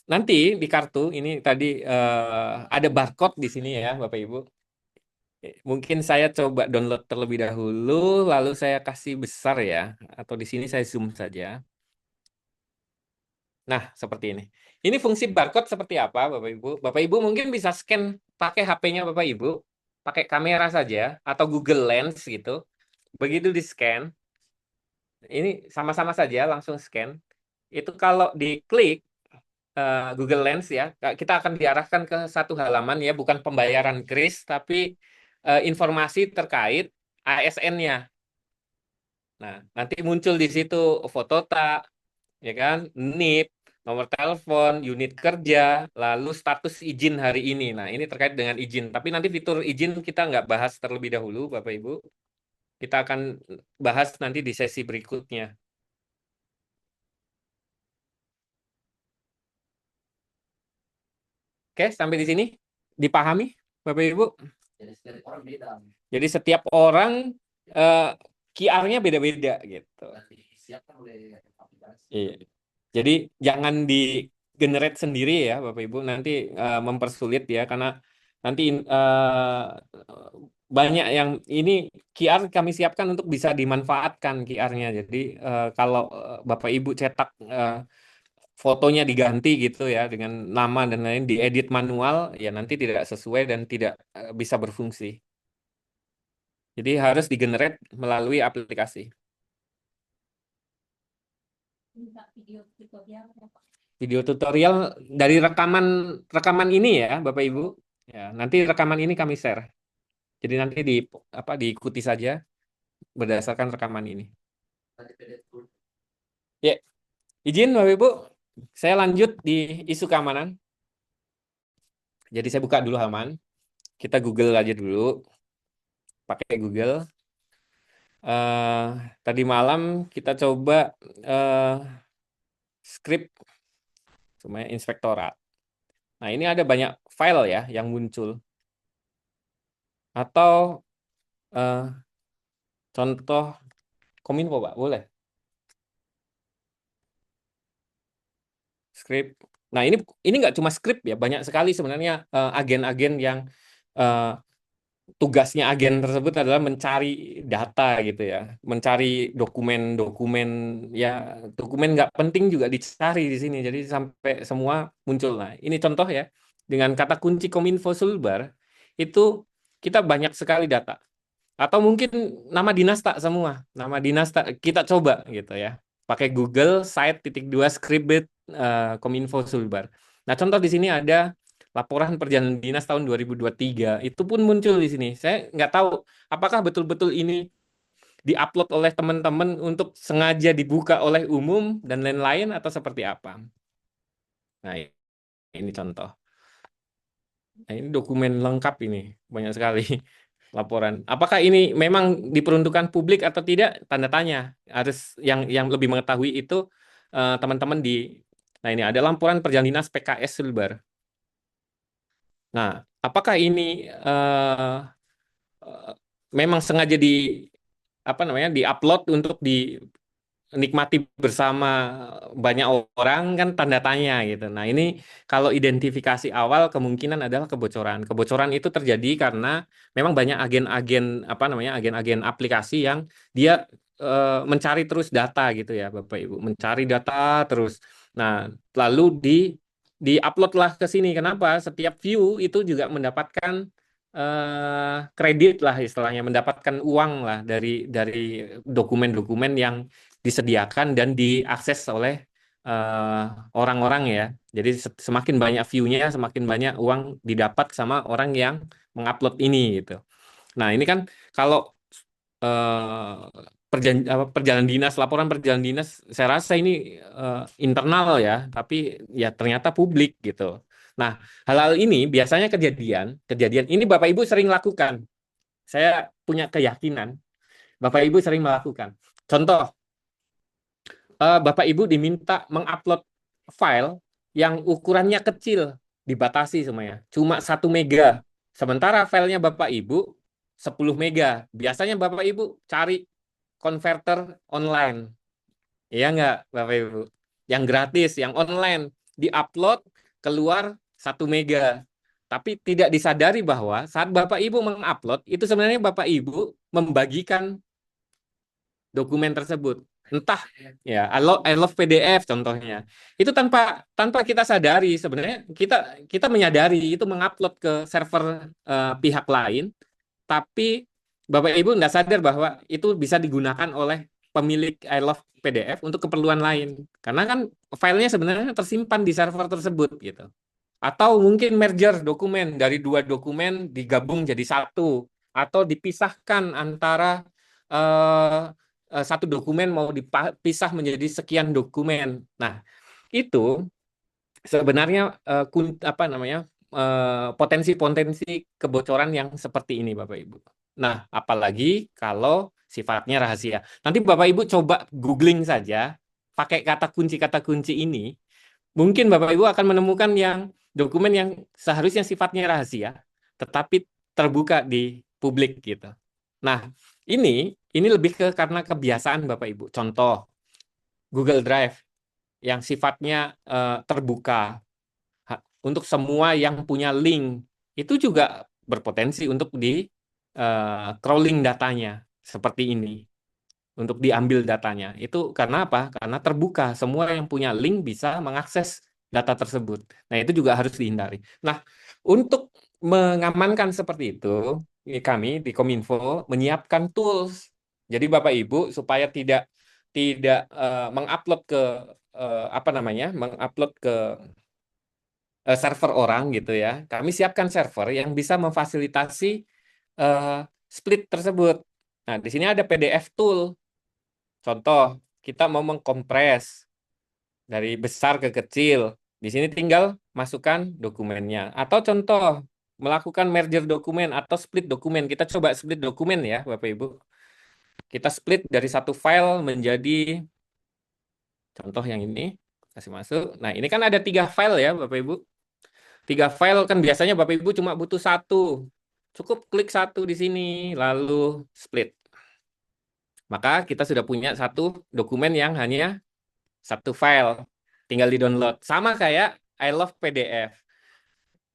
nanti di kartu ini tadi ada barcode di sini ya Bapak Ibu. Mungkin saya coba download terlebih dahulu, lalu saya kasih besar ya, atau di sini saya zoom saja. Nah, seperti ini. Ini fungsi barcode seperti apa Bapak Ibu? Bapak Ibu mungkin bisa scan pakai HP-nya Bapak Ibu, pakai kamera saja, atau Google Lens gitu. Begitu di-scan, ini sama-sama saja langsung scan. Itu kalau diklik Google Lens ya, kita akan diarahkan ke satu halaman ya, bukan pembayaran kris, tapi informasi terkait ASN-nya. Nah, nanti muncul di situ foto tak, ya kan, NIP, nomor telepon, unit kerja, lalu status izin hari ini. Nah, ini terkait dengan izin. Tapi nanti fitur izin kita nggak bahas terlebih dahulu, Bapak Ibu. Kita akan bahas nanti di sesi berikutnya. Oke, sampai di sini dipahami, Bapak Ibu? Jadi setiap orang QR-nya beda-beda gitu. Iya. Jadi jangan di generate sendiri ya, Bapak Ibu. Nanti mempersulit ya, karena nanti banyak yang ini QR kami siapkan untuk bisa dimanfaatkan QR-nya. Jadi kalau Bapak Ibu cetak fotonya diganti gitu ya dengan nama dan lain diedit manual ya nanti tidak sesuai dan tidak bisa berfungsi. Jadi harus digenerate melalui aplikasi. Video tutorial dari rekaman ini ya Bapak Ibu. Ya, nanti rekaman ini kami share. Jadi nanti diikuti saja berdasarkan rekaman ini. Ya, izin Bapak Ibu, saya lanjut di isu keamanan. Jadi saya buka dulu halaman. Kita Google aja dulu. Pakai Google. Tadi malam kita coba script semuanya inspektorat. Nah, ini ada banyak file ya yang muncul. Atau contoh Kominfo, Pak, boleh? Script. Nah, ini nggak cuma script ya, banyak sekali sebenarnya agen-agen yang tugasnya agen tersebut adalah mencari data gitu ya, mencari dokumen-dokumen ya, dokumen nggak penting juga dicari di sini. Jadi sampai semua muncul. Nah, ini contoh ya, dengan kata kunci Kominfo Sulbar itu kita banyak sekali data. Atau mungkin nama dinas tak semua, nama dinas tak kita coba gitu ya, pakai Google site.2 scribed Kominfo Sulbar. Nah, contoh di sini ada laporan perjalanan dinas tahun 2023, itu pun muncul di sini. Saya nggak tahu apakah betul-betul ini diupload oleh teman-teman untuk sengaja dibuka oleh umum dan lain-lain atau seperti apa. Nah, ini contoh. Nah, ini dokumen lengkap ini, banyak sekali laporan. Apakah ini memang diperuntukkan publik atau tidak? Tanda tanya. Harus yang lebih mengetahui itu teman-teman di. Nah, ini ada laporan perjalanan dinas PKS Sulbar. Nah, apakah ini memang sengaja diupload untuk dinikmati bersama banyak orang, kan tanda tanya gitu. Nah, ini kalau identifikasi awal kemungkinan adalah kebocoran. Kebocoran itu terjadi karena memang banyak agen-agen aplikasi yang dia mencari terus data gitu ya, Bapak Ibu, mencari data terus. Nah, lalu di-upload lah ke sini. Kenapa? Setiap view itu juga mendapatkan kredit lah istilahnya, mendapatkan uang lah dari dokumen-dokumen yang disediakan dan diakses oleh orang-orang ya. Jadi semakin banyak view-nya, semakin banyak uang didapat sama orang yang mengupload ini gitu. Nah, ini kan kalau perjalanan dinas, laporan perjalanan dinas, saya rasa ini internal ya, tapi ya ternyata publik gitu. Nah, hal-hal ini biasanya kejadian ini Bapak Ibu sering lakukan. Saya punya keyakinan Bapak Ibu sering melakukan. Contoh, Bapak Ibu diminta mengupload file yang ukurannya kecil, dibatasi semuanya, cuma 1 mega. Sementara filenya Bapak Ibu 10 mega. Biasanya Bapak Ibu cari converter online. Iya nggak, Bapak Ibu? Yang gratis, yang online, diupload, keluar 1 mega. Tapi tidak disadari bahwa saat Bapak Ibu mengupload, itu sebenarnya Bapak Ibu membagikan dokumen tersebut. Entah ya, I love PDF contohnya. Itu tanpa kita sadari, sebenarnya kita menyadari itu mengupload ke server pihak lain, tapi Bapak Ibu nggak sadar bahwa itu bisa digunakan oleh pemilik I love PDF untuk keperluan lain. Karena kan filenya sebenarnya tersimpan di server tersebut gitu. Atau mungkin merger dokumen dari 2 dokumen digabung jadi 1, atau dipisahkan antara 1 dokumen mau dipisah menjadi sekian dokumen. Nah, itu sebenarnya potensi-potensi kebocoran yang seperti ini Bapak Ibu. Nah, apalagi kalau sifatnya rahasia. Nanti Bapak Ibu coba googling saja, pakai kata kunci ini, mungkin Bapak Ibu akan menemukan dokumen yang seharusnya sifatnya rahasia, tetapi terbuka di publik gitu. Nah, ini lebih karena kebiasaan Bapak Ibu. Contoh, Google Drive yang sifatnya terbuka untuk semua yang punya link, itu juga berpotensi untuk di crawling datanya seperti ini, untuk diambil datanya. Itu karena apa? Karena terbuka, semua yang punya link bisa mengakses data tersebut. Nah, itu juga harus dihindari. Nah, untuk mengamankan seperti itu, kami di Kominfo menyiapkan tools. Jadi Bapak Ibu supaya tidak mengupload ke mengupload ke server orang gitu ya. Kami siapkan server yang bisa memfasilitasi split tersebut. Nah, di sini ada PDF tool. Contoh, kita mau mengkompres dari besar ke kecil. Di sini tinggal masukkan dokumennya. Atau contoh, melakukan merger dokumen atau split dokumen. Kita coba split dokumen ya, Bapak Ibu. Kita split dari satu file menjadi, contoh yang ini, kasih masuk. Nah, ini kan ada 3 file ya, Bapak Ibu. 3 file kan biasanya Bapak Ibu cuma butuh 1. Cukup klik 1 di sini, lalu split. Maka kita sudah punya 1 dokumen yang hanya 1 file. Tinggal di-download. Sama kayak I Love PDF.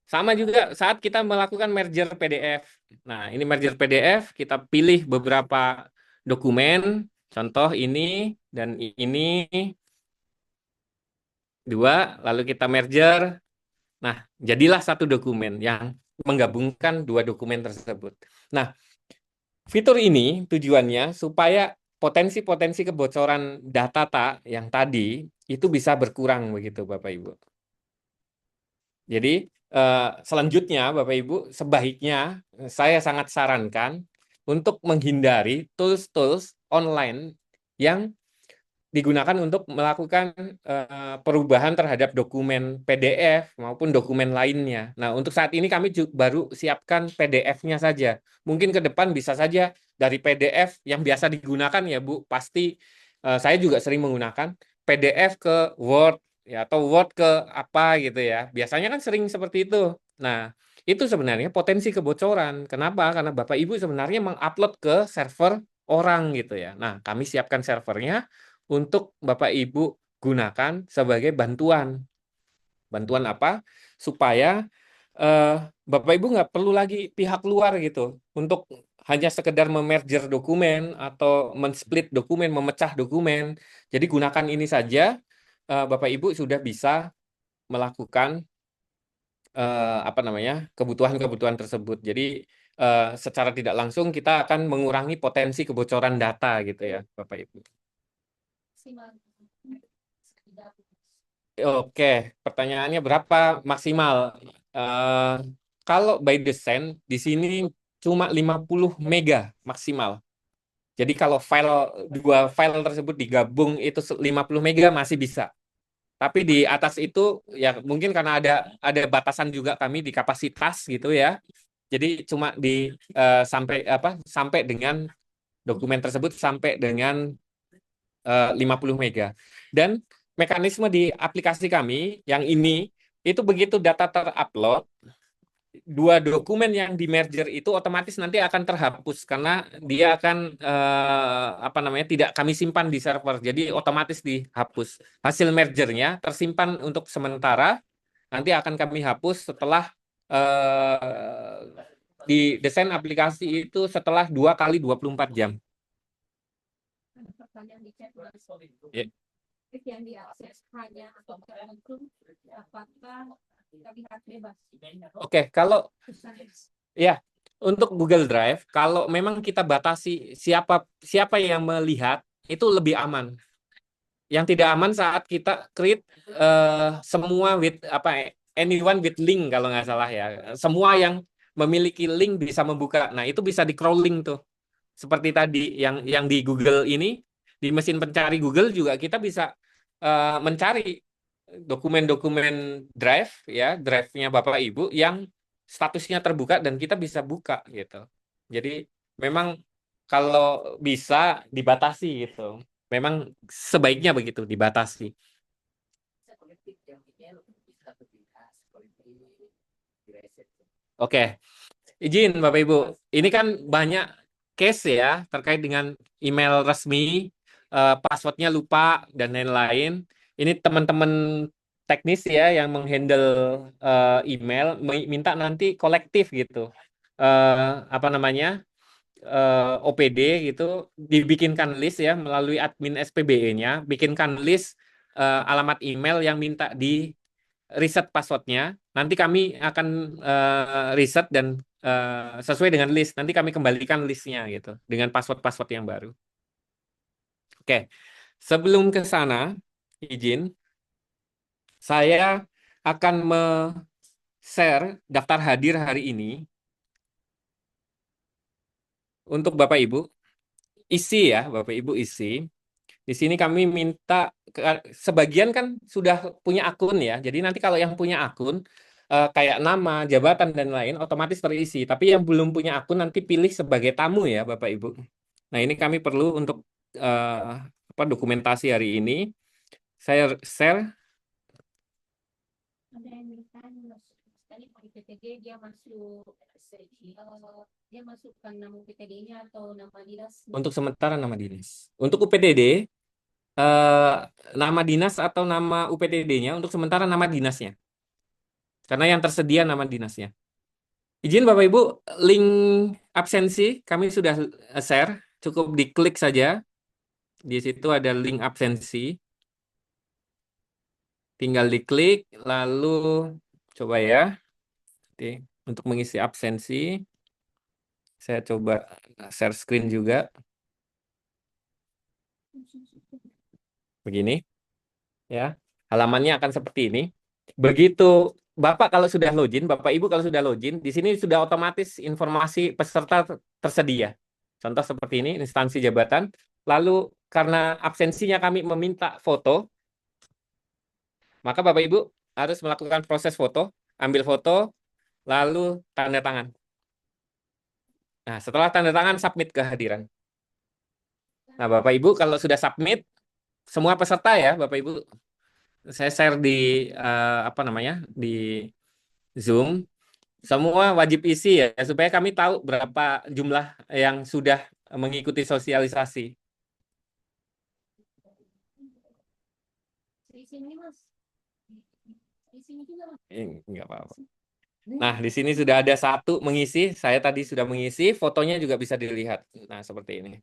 Sama juga saat kita melakukan merger PDF. Nah, ini merger PDF, kita pilih beberapa dokumen. Contoh ini dan ini. 2, lalu kita merger. Nah, jadilah 1 dokumen yang menggabungkan 2 dokumen tersebut. Nah, fitur ini tujuannya supaya potensi-potensi kebocoran data yang tadi itu bisa berkurang begitu Bapak Ibu. Jadi selanjutnya Bapak Ibu, sebaiknya saya sangat sarankan untuk menghindari tools-tools online yang digunakan untuk melakukan perubahan terhadap dokumen PDF maupun dokumen lainnya. Nah, untuk saat ini kami baru siapkan PDF-nya saja. Mungkin ke depan bisa saja dari PDF yang biasa digunakan ya Bu, pasti saya juga sering menggunakan PDF ke Word ya, atau Word ke apa gitu ya. Biasanya kan sering seperti itu. Nah, itu sebenarnya potensi kebocoran. Kenapa? Karena Bapak Ibu sebenarnya mengupload ke server orang gitu ya. Nah, kami siapkan servernya untuk Bapak Ibu gunakan sebagai bantuan. Bantuan apa? Supaya Bapak Ibu nggak perlu lagi pihak luar gitu untuk hanya sekedar memerger dokumen atau men-split dokumen, memecah dokumen. Jadi gunakan ini saja, Bapak Ibu sudah bisa melakukan kebutuhan-kebutuhan tersebut. Jadi secara tidak langsung kita akan mengurangi potensi kebocoran data gitu ya, Bapak Ibu. Oke, pertanyaannya berapa maksimal? Kalau by design di sini cuma 50 mega maksimal. Jadi kalau 2 file tersebut digabung itu 50 mega masih bisa. Tapi di atas itu ya mungkin karena ada batasan juga kami di kapasitas gitu ya. Jadi cuma sampai dengan dokumen tersebut sampai dengan 50 mega. Dan mekanisme di aplikasi kami yang ini itu begitu data terupload, 2 dokumen yang di merger itu otomatis nanti akan terhapus karena dia akan tidak kami simpan di server. Jadi otomatis dihapus. Hasil mergernya tersimpan untuk sementara, nanti akan kami hapus setelah di desain aplikasi itu setelah 2 kali 24 jam. Ya. Yang diakses hanya atau tertentu, apakah terlihat bebas? Oke, kalau ya untuk Google Drive, kalau memang kita batasi siapa yang melihat, itu lebih aman. Yang tidak aman saat kita create semua with anyone with link kalau nggak salah ya. Semua yang memiliki link bisa membuka. Nah, itu bisa di crawling tuh. Seperti tadi yang di Google ini, di mesin pencari Google juga kita bisa mencari dokumen-dokumen drive ya, drive-nya Bapak Ibu yang statusnya terbuka dan kita bisa buka gitu. Jadi memang kalau bisa dibatasi gitu. Memang sebaiknya begitu dibatasi. Oke, izin Bapak Ibu. Ini kan banyak case ya terkait dengan email resmi, passwordnya lupa dan lain-lain. Ini teman-teman teknis ya yang menghandle email minta nanti kolektif gitu. Apa namanya? OPD gitu dibikinkan list ya melalui admin SPBE-nya, bikinkan list alamat email yang minta di riset passwordnya. Nanti kami akan riset dan sesuai dengan list. Nanti kami kembalikan listnya gitu dengan password-password yang baru. Oke, sebelum ke sana, izin saya akan share daftar hadir hari ini untuk Bapak Ibu. Isi ya, Bapak Ibu isi. Di sini kami minta, sebagian kan sudah punya akun ya. Jadi nanti kalau yang punya akun, kayak nama, jabatan, dan lain, otomatis terisi. Tapi yang belum punya akun nanti pilih sebagai tamu ya Bapak Ibu. Nah ini kami perlu untuk dokumentasi hari ini. Saya share. Ada yang bertanya, tadi di PTD dia masukkan nama PTD-nya atau nama dinas? Untuk sementara nama dinas. Untuk UPTD, nama dinas atau nama UPTD-nya, untuk sementara nama dinasnya. Karena yang tersedia nama dinasnya. Izin Bapak Ibu, link absensi kami sudah share, cukup diklik saja. Di situ ada link absensi. Tinggal diklik, lalu coba ya. Untuk mengisi absensi, saya coba share screen juga. Begini. Ya, halamannya akan seperti ini. Begitu Bapak kalau sudah login, Bapak Ibu kalau sudah login, di sini sudah otomatis informasi peserta tersedia. Contoh seperti ini, instansi jabatan. Lalu karena absensinya kami meminta foto, maka Bapak Ibu harus melakukan proses foto, ambil foto, lalu tanda tangan. Nah, setelah tanda tangan, submit kehadiran. Nah, Bapak Ibu kalau sudah submit, semua peserta ya, Bapak Ibu, saya share di di Zoom, semua wajib isi ya, supaya kami tahu berapa jumlah yang sudah mengikuti sosialisasi. Enggak apa-apa. Nah, di sini sudah ada satu mengisi, saya tadi sudah mengisi, fotonya juga bisa dilihat. Nah, seperti ini.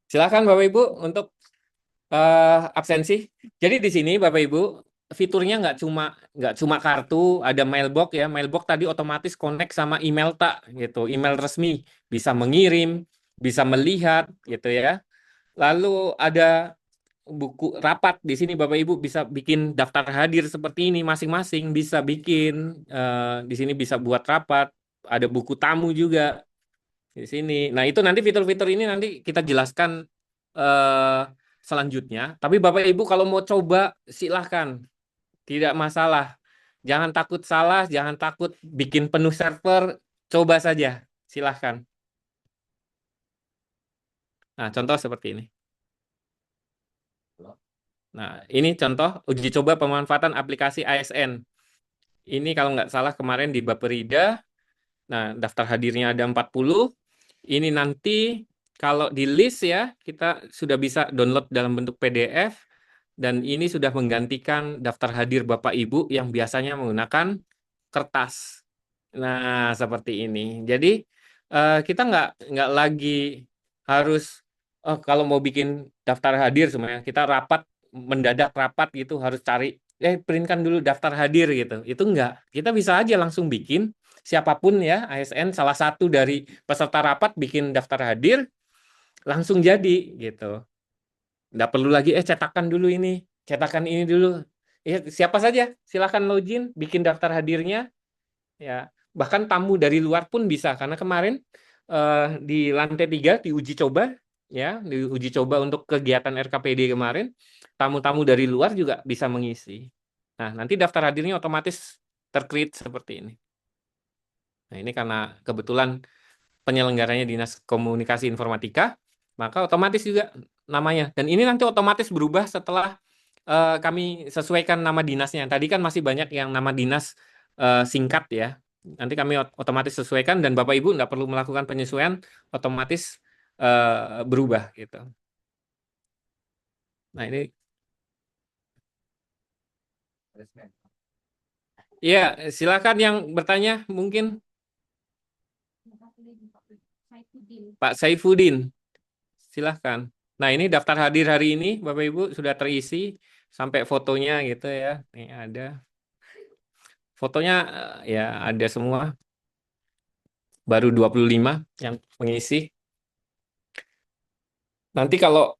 Silakan Bapak Ibu untuk absensi. Jadi di sini Bapak Ibu fiturnya nggak cuma kartu, ada mailbox ya. Mailbox tadi otomatis connect sama email tak gitu, email resmi, bisa mengirim, bisa melihat gitu ya. Lalu ada buku rapat di sini Bapak Ibu bisa bikin daftar hadir seperti ini masing-masing, bisa bikin di sini bisa buat rapat, ada buku tamu juga di sini. Nah, itu nanti fitur-fitur ini nanti kita jelaskan selanjutnya. Tapi Bapak Ibu kalau mau coba silahkan, tidak masalah. Jangan takut salah, jangan takut bikin penuh server, coba saja, silahkan. Nah, contoh seperti ini. Nah, ini contoh uji coba pemanfaatan aplikasi ASN. Ini kalau nggak salah kemarin di Baperida. Nah, daftar hadirnya ada 40. Ini nanti kalau di list ya, kita sudah bisa download dalam bentuk PDF. Dan ini sudah menggantikan daftar hadir Bapak Ibu yang biasanya menggunakan kertas. Nah, seperti ini. Jadi, kita nggak lagi harus, kalau mau bikin daftar hadir semuanya, kita mendadak rapat gitu, harus cari, printkan dulu daftar hadir gitu. Itu enggak. Kita bisa aja langsung bikin, siapapun ya, ASN, salah satu dari peserta rapat bikin daftar hadir, langsung jadi gitu. Nggak perlu lagi cetakan dulu ini, cetakan ini dulu. Siapa saja silakan login, bikin daftar hadirnya. Ya, bahkan tamu dari luar pun bisa karena kemarin di lantai 3 diuji coba ya, diuji coba untuk kegiatan RKPD kemarin, tamu-tamu dari luar juga bisa mengisi. Nah, nanti daftar hadirnya otomatis tercreate seperti ini. Nah, ini karena kebetulan penyelenggaranya Dinas Komunikasi Informatika, maka otomatis juga namanya. Dan ini nanti otomatis berubah setelah kami sesuaikan nama dinasnya. Tadi kan masih banyak yang nama dinas singkat ya. Nanti kami otomatis sesuaikan dan Bapak Ibu nggak perlu melakukan penyesuaian, otomatis berubah gitu. Nah ini, ya silakan yang bertanya mungkin Pak Saifuddin, silahkan. Nah ini daftar hadir hari ini Bapak Ibu sudah terisi sampai fotonya gitu ya. Ini ada fotonya, ya ada semua. Baru 25 yang mengisi. Nanti kalau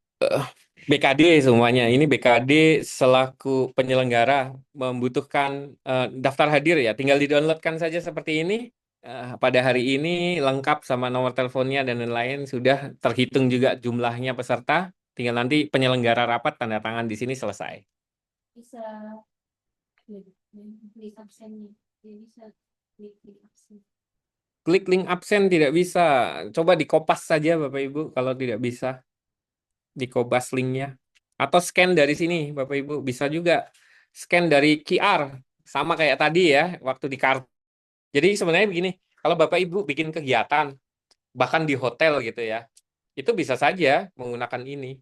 BKD semuanya, ini BKD selaku penyelenggara membutuhkan daftar hadir ya, tinggal di-downloadkan saja seperti ini. Pada hari ini lengkap sama nomor teleponnya dan lain-lain, sudah terhitung juga jumlahnya peserta. Tinggal nanti penyelenggara rapat tanda tangan di sini selesai. Bisa klik absennya. Dia bisa klik absen. Klik link absen tidak bisa. Coba dikopas saja Bapak Ibu kalau tidak bisa. Dikopas linknya. Atau scan dari sini Bapak Ibu. Bisa juga scan dari QR. Sama kayak tadi ya, waktu di kartu. Jadi sebenarnya begini, kalau Bapak Ibu bikin kegiatan, bahkan di hotel gitu ya, itu bisa saja menggunakan ini.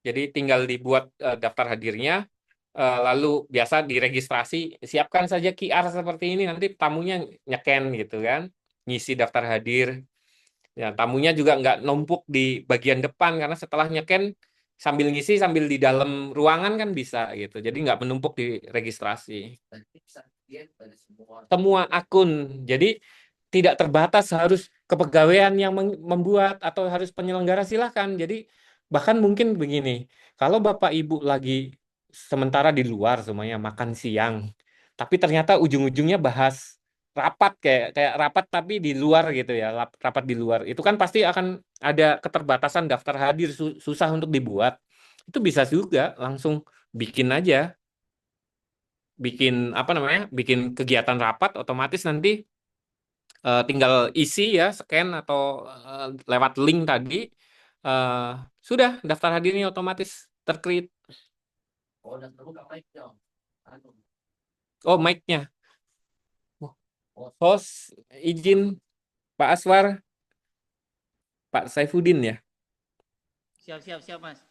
Jadi tinggal dibuat daftar hadirnya, lalu biasa diregistrasi, siapkan saja QR seperti ini, nanti tamunya nyeken gitu kan, ngisi daftar hadir. Ya, tamunya juga nggak numpuk di bagian depan, karena setelah nyeken, sambil ngisi, sambil di dalam ruangan kan bisa gitu. Jadi nggak menumpuk di registrasi. Semua akun. Jadi tidak terbatas harus kepegawaian yang membuat atau harus penyelenggara, silahkan. Jadi bahkan mungkin begini, kalau Bapak Ibu lagi sementara di luar semuanya makan siang, tapi ternyata ujung-ujungnya bahas rapat kayak rapat tapi di luar gitu ya, rapat di luar. Itu kan pasti akan ada keterbatasan daftar hadir, susah untuk dibuat. Itu bisa juga langsung bikin aja. Bikin apa namanya? Bikin kegiatan rapat otomatis nanti tinggal isi ya, scan atau lewat link tadi, sudah daftar hadirnya otomatis tercreate. Oh, mic-nya. Host, izin Pak Aswar, Pak Saifuddin ya. Siap, Mas.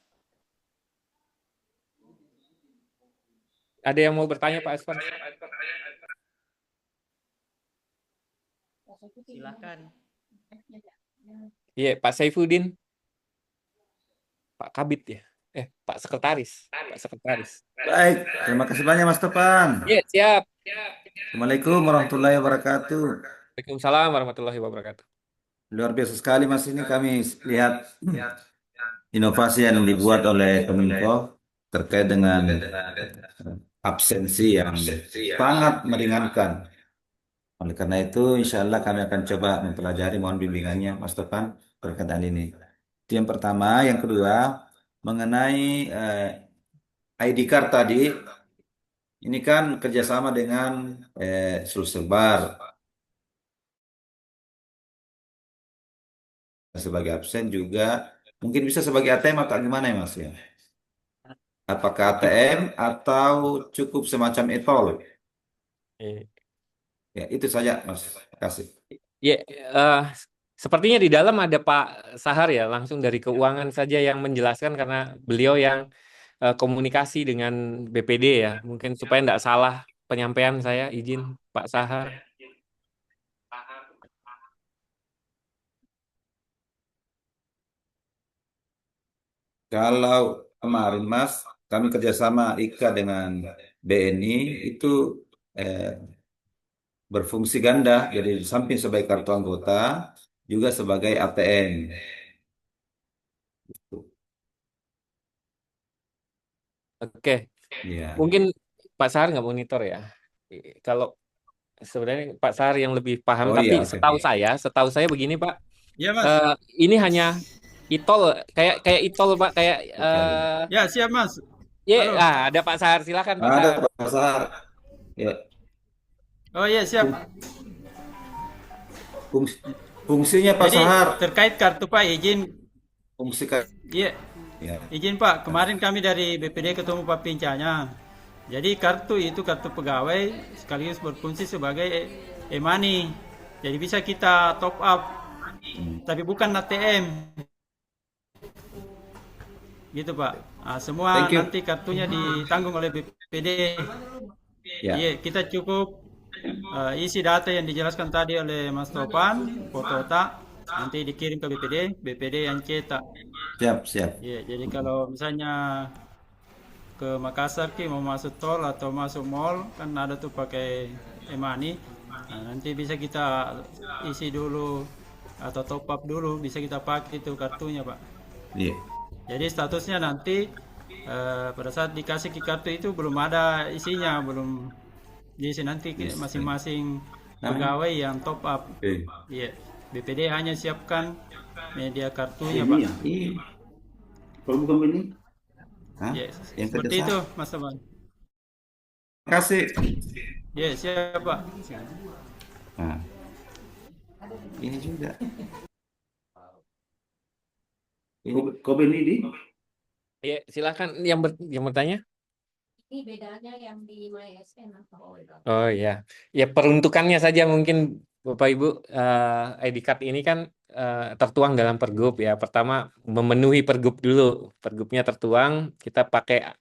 Ada yang mau bertanya Pak Aswar? Silakan. Iya, Pak Saifuddin. Pak Kabit ya. Pak Sekretaris. Pak Sekretaris. Baik, terima kasih banyak Mas Topan. Iya, siap. Assalamualaikum warahmatullahi wabarakatuh. Waalaikumsalam warahmatullahi wabarakatuh. Luar biasa sekali Mas, ini kami lihat inovasi yang dibuat oleh Kominfo terkait dengan absensi yang sangat meringankan. Oleh karena itu, insya Allah kami akan coba mempelajari, mohon bimbingannya Mas Topan berkaitan ini. Itu yang pertama. Yang kedua, mengenai ID card tadi, ini kan kerjasama dengan Sulselbar sebagai absen juga, mungkin bisa sebagai ATM atau gimana ya Mas ya? Apakah ATM atau cukup semacam e-tol? Ya, itu saja Mas. Terima kasih. Ya, sepertinya di dalam ada Pak Sahar ya, langsung dari keuangan saja yang menjelaskan karena beliau yang komunikasi dengan BPD ya. Mungkin supaya tidak salah penyampaian saya, izin Pak Sahar. Kalau kemarin Mas, kami kerjasama IKA dengan BNI itu berfungsi ganda, jadi di samping sebagai kartu anggota juga sebagai ATM. Oke, Ya. mungkin Pak Sahar nggak monitor ya. Kalau sebenarnya Pak Sahar yang lebih paham, Oh tapi iya, oke. setahu saya begini Pak, Iya Mas. ini hanya Itol, kayak Itol Pak, kayak Ya, siap Mas. Halo. ada Pak Sahar, silakan Pak Ada Sahar. Pak Sahar. Ya, Oh iya, siap. fungsinya Pak Jadi Sahar. terkait kartu Pak, izin. Fungsi Iya, ya. izin Pak. Kemarin kami dari BPD ketemu Pak Pincanya. Jadi kartu itu kartu pegawai sekaligus berfungsi sebagai e-money. Jadi bisa kita top up, tapi bukan ATM. Gitu Pak. Nah, semua Thank you. nanti kartunya ditanggung oleh BPD. Ya. Iya, kita cukup isi data yang dijelaskan tadi oleh Mas Topan, foto otak, nanti dikirim ke BPD, BPD yang cetak. Siap. Iya, jadi kalau misalnya ke Makassar mau masuk tol atau masuk mall kan ada tuh pakai e-money. Nah, nanti bisa kita isi dulu atau top up dulu, bisa kita pakai itu kartunya Pak. Iya. Jadi statusnya nanti pada saat dikasih ke kartu itu belum ada isinya, belum diisi, nanti masing-masing pegawai yang top up. Iya, BPD hanya siapkan media kartunya Pak. Iya. Kalau bukan ini, Ya, yang seperti kerja itu Mas Taman. Terima kasih. Ya, siap Pak. Nah, ini juga. Ini Koben ini. Iya, silakan yang bertanya. Ini bedanya yang di MySN atau Oh iya, ya peruntukannya saja mungkin Bapak Ibu, ID card ini kan tertuang dalam pergub ya. Pertama memenuhi pergub dulu, pergubnya tertuang, kita pakai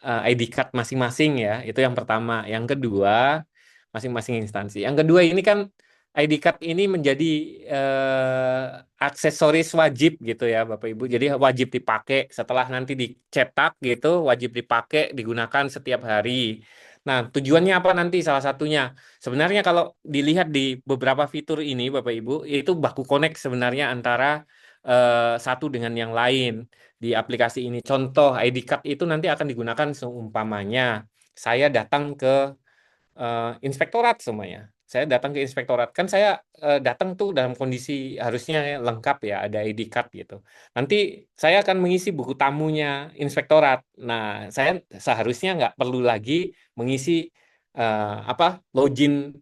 ID card masing-masing ya. Itu yang pertama. Yang kedua, masing-masing instansi. Yang kedua ini kan ID card ini menjadi aksesoris wajib gitu ya Bapak Ibu. Jadi wajib dipakai setelah nanti dicetak gitu, wajib dipakai, digunakan setiap hari. Nah, tujuannya apa nanti salah satunya? Sebenarnya kalau dilihat di beberapa fitur ini Bapak Ibu, itu baku connect sebenarnya antara satu dengan yang lain di aplikasi ini. Contoh ID card itu nanti akan digunakan seumpamanya saya datang ke inspektorat semuanya. Saya datang ke inspektorat, kan saya datang tuh dalam kondisi harusnya lengkap ya, ada ID card gitu. Nanti saya akan mengisi buku tamunya inspektorat. Nah, saya seharusnya nggak perlu lagi mengisi login,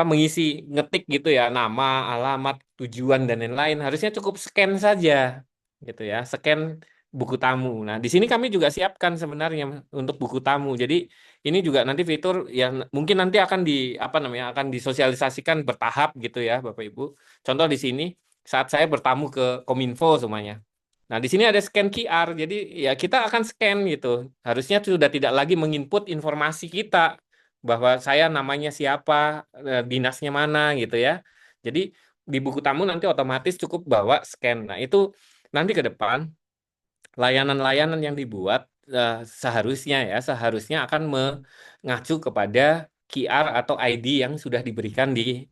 mengisi ngetik gitu ya, nama, alamat, tujuan dan lain-lain. Harusnya cukup scan saja gitu ya, scan buku tamu. Nah, di sini kami juga siapkan sebenarnya untuk buku tamu. Jadi ini juga nanti fitur yang mungkin nanti akan akan disosialisasikan bertahap gitu ya, Bapak Ibu. Contoh di sini saat saya bertamu ke Kominfo semuanya. Nah, di sini ada scan QR. Jadi ya kita akan scan gitu. Harusnya sudah tidak lagi menginput informasi kita bahwa saya namanya siapa, dinasnya mana gitu ya. Jadi di buku tamu nanti otomatis cukup bawa scan. Nah, itu nanti ke depan layanan-layanan yang dibuat seharusnya akan mengacu kepada QR atau ID yang sudah diberikan di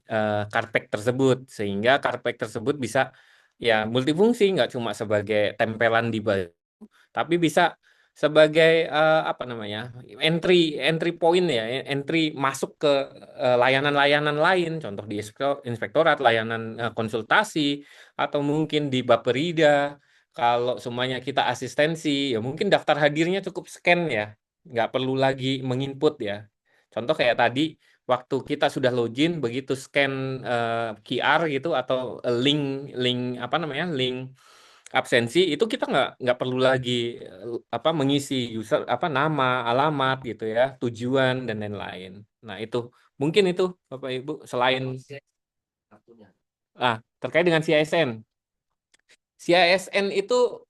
karpet tersebut, sehingga karpet tersebut bisa ya multifungsi, nggak cuma sebagai tempelan di baju, tapi bisa sebagai entry point ya, entry masuk ke layanan-layanan lain, contoh di inspektorat, layanan konsultasi, atau mungkin di Bapperida. Kalau semuanya kita asistensi, ya mungkin daftar hadirnya cukup scan ya, nggak perlu lagi menginput ya. Contoh kayak tadi, waktu kita sudah login, begitu scan QR gitu atau link link absensi, itu kita nggak perlu lagi mengisi user nama, alamat gitu ya, tujuan dan lain-lain. Nah itu mungkin itu Bapak Ibu selain terkait dengan CISN. CISN itu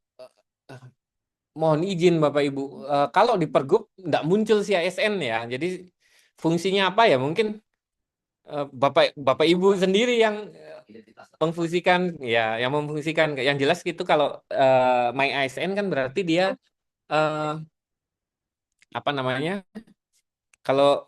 mohon izin Bapak Ibu, kalau di Pergub nggak muncul CISN ya. Jadi fungsinya apa ya? Mungkin Bapak Ibu sendiri yang memfungsikan ya, yang jelas itu kalau My ASN kan berarti dia kalau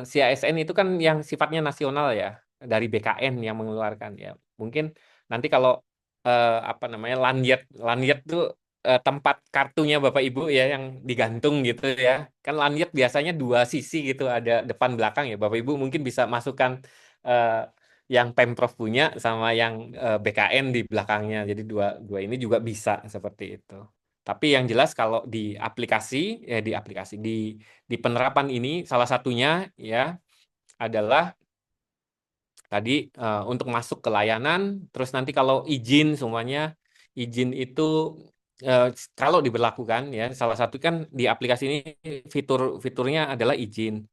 CISN itu kan yang sifatnya nasional ya, dari BKN yang mengeluarkan ya. Mungkin nanti kalau lanyard tuh tempat kartunya Bapak Ibu ya yang digantung gitu ya. Kan lanyard biasanya dua sisi gitu, ada depan belakang ya. Bapak Ibu mungkin bisa masukkan yang Pemprov punya sama yang BKN di belakangnya. Jadi dua ini juga bisa seperti itu. Tapi yang jelas kalau di di penerapan ini salah satunya ya adalah tadi untuk masuk ke layanan, terus nanti kalau izin semuanya, izin itu kalau diberlakukan ya, salah satu kan di aplikasi ini fiturnya adalah izin.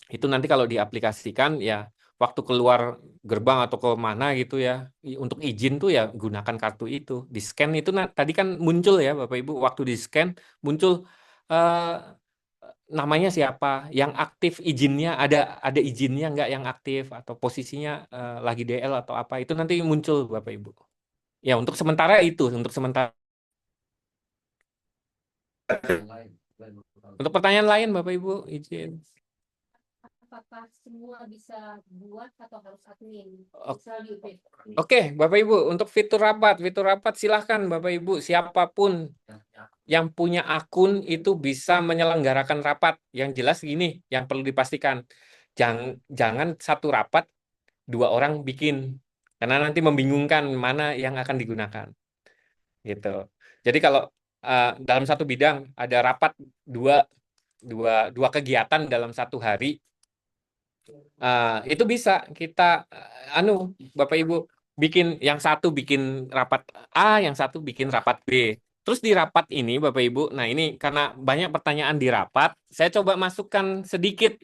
Itu nanti kalau diaplikasikan ya waktu keluar gerbang atau ke mana gitu ya, untuk izin tuh ya gunakan kartu itu. Di scan itu tadi kan muncul ya Bapak Ibu, waktu di scan muncul eh, namanya siapa, yang aktif izinnya ada izinnya nggak yang aktif atau posisinya lagi DL atau apa itu nanti muncul Bapak Ibu. Ya untuk sementara itu, untuk sementara. Untuk pertanyaan lain Bapak Ibu izin. Apakah semua bisa buat atau harus admin? Oke, Bapak Ibu, untuk fitur rapat silahkan Bapak Ibu, siapapun yang punya akun itu bisa menyelenggarakan rapat. Yang jelas gini, yang perlu dipastikan, jangan satu rapat 2 orang bikin, karena nanti membingungkan mana yang akan digunakan. Gitu. Jadi kalau dalam satu bidang ada rapat dua kegiatan dalam satu hari, itu bisa kita Bapak Ibu bikin, yang satu bikin rapat A, yang satu bikin rapat B. Terus di rapat ini Bapak Ibu, nah ini karena banyak pertanyaan di rapat, saya coba masukkan sedikit.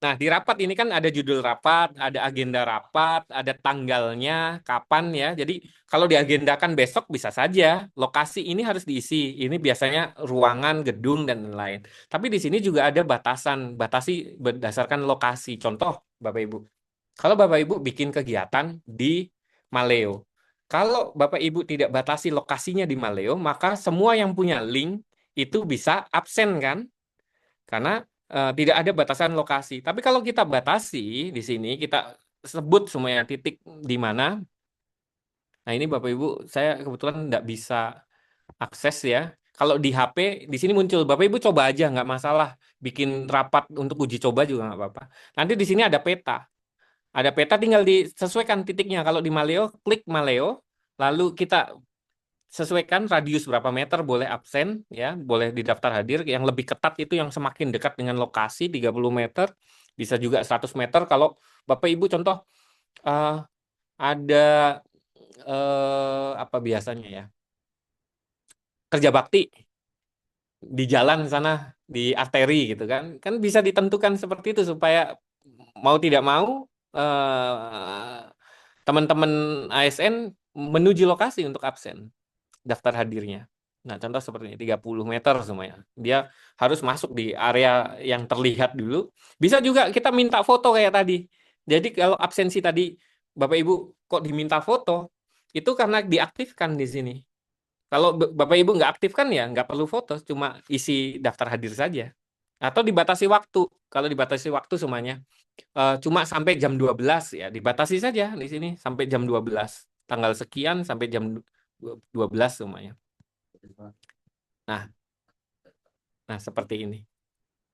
Nah, di rapat ini kan ada judul rapat, ada agenda rapat, ada tanggalnya, kapan ya. Jadi kalau diagendakan besok bisa saja. Lokasi ini harus diisi. Ini biasanya ruangan, gedung, dan lain-lain. Tapi di sini juga ada batasi berdasarkan lokasi. Contoh, Bapak Ibu. Kalau Bapak Ibu bikin kegiatan di Maleo. Kalau Bapak Ibu tidak batasi lokasinya di Maleo, maka semua yang punya link itu bisa absen kan? Karena tidak ada batasan lokasi. Tapi kalau kita batasi di sini, kita sebut semuanya titik di mana. Nah ini Bapak Ibu, saya kebetulan tidak bisa akses ya. Kalau di HP, di sini muncul. Bapak Ibu coba aja, nggak masalah. Bikin rapat untuk uji coba juga nggak apa-apa. Nanti di sini ada peta. Ada peta, tinggal disesuaikan titiknya. Kalau di Maleo, klik Maleo, lalu kita sesuaikan radius berapa meter boleh absen ya, boleh didaftar hadir. Yang lebih ketat itu yang semakin dekat dengan lokasi 30 meter, bisa juga 100 meter. Kalau Bapak Ibu contoh ada apa biasanya ya, kerja bakti di jalan sana, di arteri gitu kan bisa ditentukan seperti itu supaya mau tidak mau teman-teman ASN menuju lokasi untuk absen daftar hadirnya. Nah, contoh seperti ini, 30 meter semuanya. Dia harus masuk di area yang terlihat dulu. Bisa juga kita minta foto kayak tadi. Jadi kalau absensi tadi, Bapak Ibu kok diminta foto, itu karena diaktifkan di sini. Kalau Bapak Ibu nggak aktifkan ya nggak perlu foto, cuma isi daftar hadir saja. Atau dibatasi waktu. Kalau dibatasi waktu semuanya, cuma sampai jam 12 ya, dibatasi saja di sini sampai jam 12. Tanggal sekian sampai jam 12 semuanya. Nah, seperti ini.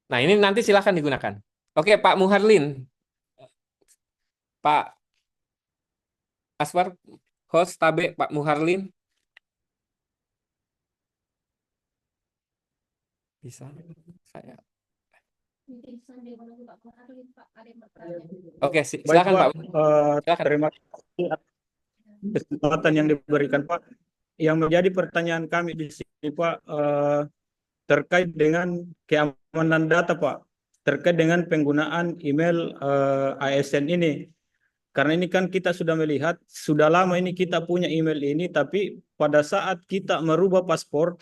Nah, ini nanti silahkan digunakan. Oke, Pak Muharlin. Pak Aswar, host Tabe, Pak Muharlin. Bisa saya. Oke, silakan Pak. Silakan. Terima kasih kesempatan yang diberikan Pak. Yang menjadi pertanyaan kami di sini Pak, terkait dengan keamanan data Pak, terkait dengan penggunaan email ASN ini. Karena ini kan kita sudah melihat, sudah lama ini kita punya email ini, tapi pada saat kita merubah paspor,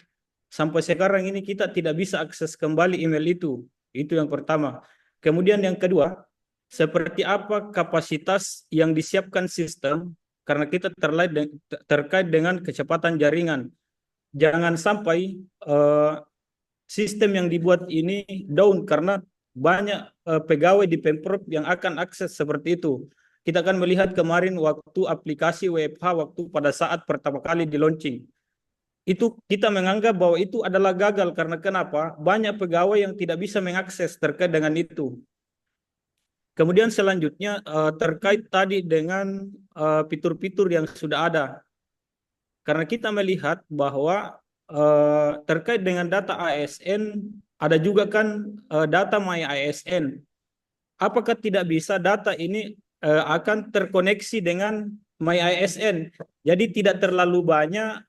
sampai sekarang ini kita tidak bisa akses kembali email itu. Itu yang pertama. Kemudian yang kedua, seperti apa kapasitas yang disiapkan sistem, karena kita terkait dengan kecepatan jaringan. Jangan sampai sistem yang dibuat ini down karena banyak pegawai di Pemprov yang akan akses seperti itu. Kita akan melihat kemarin waktu aplikasi WFH waktu pada saat pertama kali di launching. Itu kita menganggap bahwa itu adalah gagal karena kenapa? Banyak pegawai yang tidak bisa mengakses terkait dengan itu. Kemudian selanjutnya terkait tadi dengan fitur-fitur yang sudah ada. Karena kita melihat bahwa terkait dengan data ASN, ada juga kan data My ASN. Apakah tidak bisa data ini akan terkoneksi dengan My ASN? Jadi tidak terlalu banyak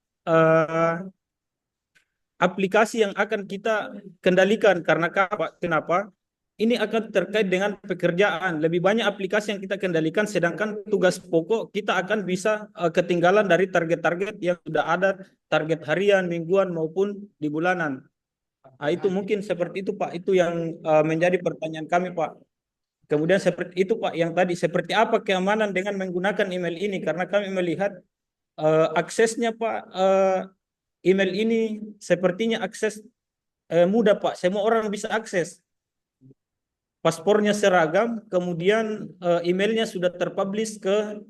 aplikasi yang akan kita kendalikan. Karena kenapa? Ini akan terkait dengan pekerjaan. Lebih banyak aplikasi yang kita kendalikan, sedangkan tugas pokok kita akan bisa ketinggalan dari target-target yang sudah ada, target harian, mingguan, maupun di bulanan. Nah, itu mungkin seperti itu, Pak. Itu yang menjadi pertanyaan kami, Pak. Kemudian seperti itu, Pak, yang tadi, seperti apa keamanan dengan menggunakan email ini? Karena kami melihat aksesnya, Pak, email ini sepertinya akses mudah, Pak. Semua orang bisa akses. Paspornya seragam, kemudian emailnya sudah terpublish ke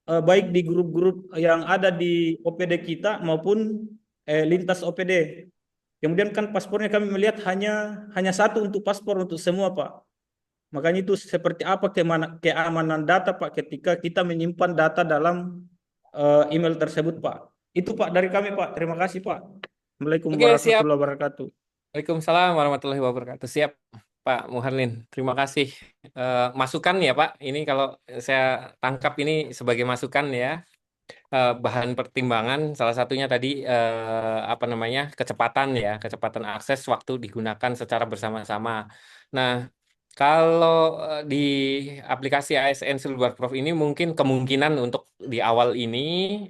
baik di grup-grup yang ada di OPD kita maupun lintas OPD. Kemudian kan paspornya kami melihat hanya satu untuk paspor untuk semua, Pak. Makanya itu seperti apa keamanan data, Pak, ketika kita menyimpan data dalam email tersebut, Pak. Itu, Pak, dari kami, Pak. Terima kasih, Pak. Assalamualaikum Oke, siap. warahmatullahi wabarakatuh. Waalaikumsalam warahmatullahi wabarakatuh. Siap, Pak Muharlin. Terima kasih. Masukan ya, Pak. Ini kalau saya tangkap ini sebagai masukan ya. Bahan pertimbangan salah satunya tadi apa namanya, kecepatan ya, kecepatan akses waktu digunakan secara bersama-sama. Nah, kalau di aplikasi ASN Silver Prof ini mungkin kemungkinan untuk di awal ini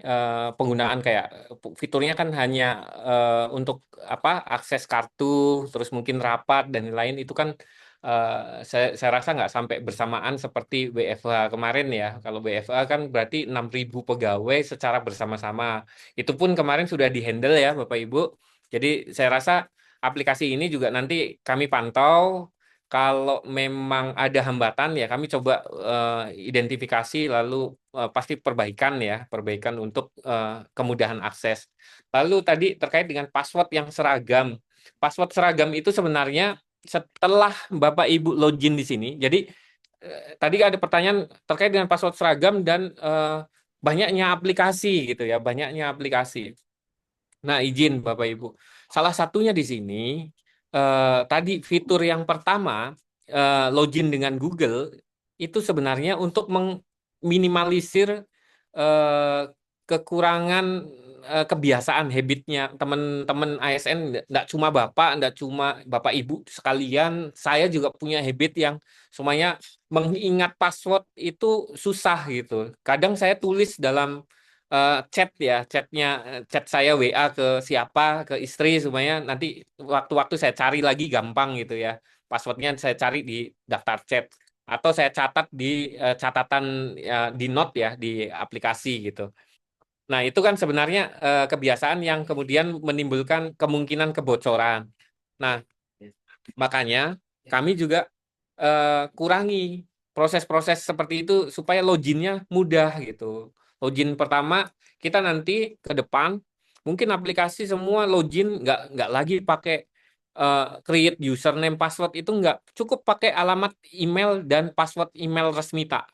penggunaan kayak fiturnya kan hanya untuk apa, akses kartu, terus mungkin rapat dan lain-lain, itu kan saya rasa nggak sampai bersamaan seperti WFH kemarin ya. Kalau WFH kan berarti 6.000 pegawai secara bersama-sama. Itu pun kemarin sudah dihandle ya Bapak Ibu. Jadi saya rasa aplikasi ini juga nanti kami pantau. Kalau memang ada hambatan ya kami coba identifikasi, lalu pasti perbaikan ya, perbaikan untuk kemudahan akses. Lalu tadi terkait dengan password yang seragam. Password seragam itu sebenarnya setelah Bapak Ibu login di sini, jadi tadi ada pertanyaan terkait dengan password seragam dan banyaknya aplikasi gitu ya, banyaknya aplikasi. Nah, izin Bapak Ibu, salah satunya di sini tadi fitur yang pertama login dengan Google itu sebenarnya untuk meminimalisir kekurangan kebiasaan habitnya teman-teman ASN, enggak cuma Bapak Ibu sekalian, saya juga punya habit yang semuanya mengingat password itu susah gitu. Kadang saya tulis dalam chat ya, chat saya WA ke siapa, ke istri, semuanya nanti waktu-waktu saya cari lagi gampang gitu ya. Passwordnya saya cari di daftar chat atau saya catat di catatan di note ya di aplikasi gitu. Nah, itu kan sebenarnya kebiasaan yang kemudian menimbulkan kemungkinan kebocoran. Nah, makanya kami juga kurangi proses-proses seperti itu supaya loginnya mudah gitu. Login pertama, kita nanti ke depan mungkin aplikasi semua login nggak lagi pakai create username password, itu nggak cukup pakai alamat email dan password email resmi tak.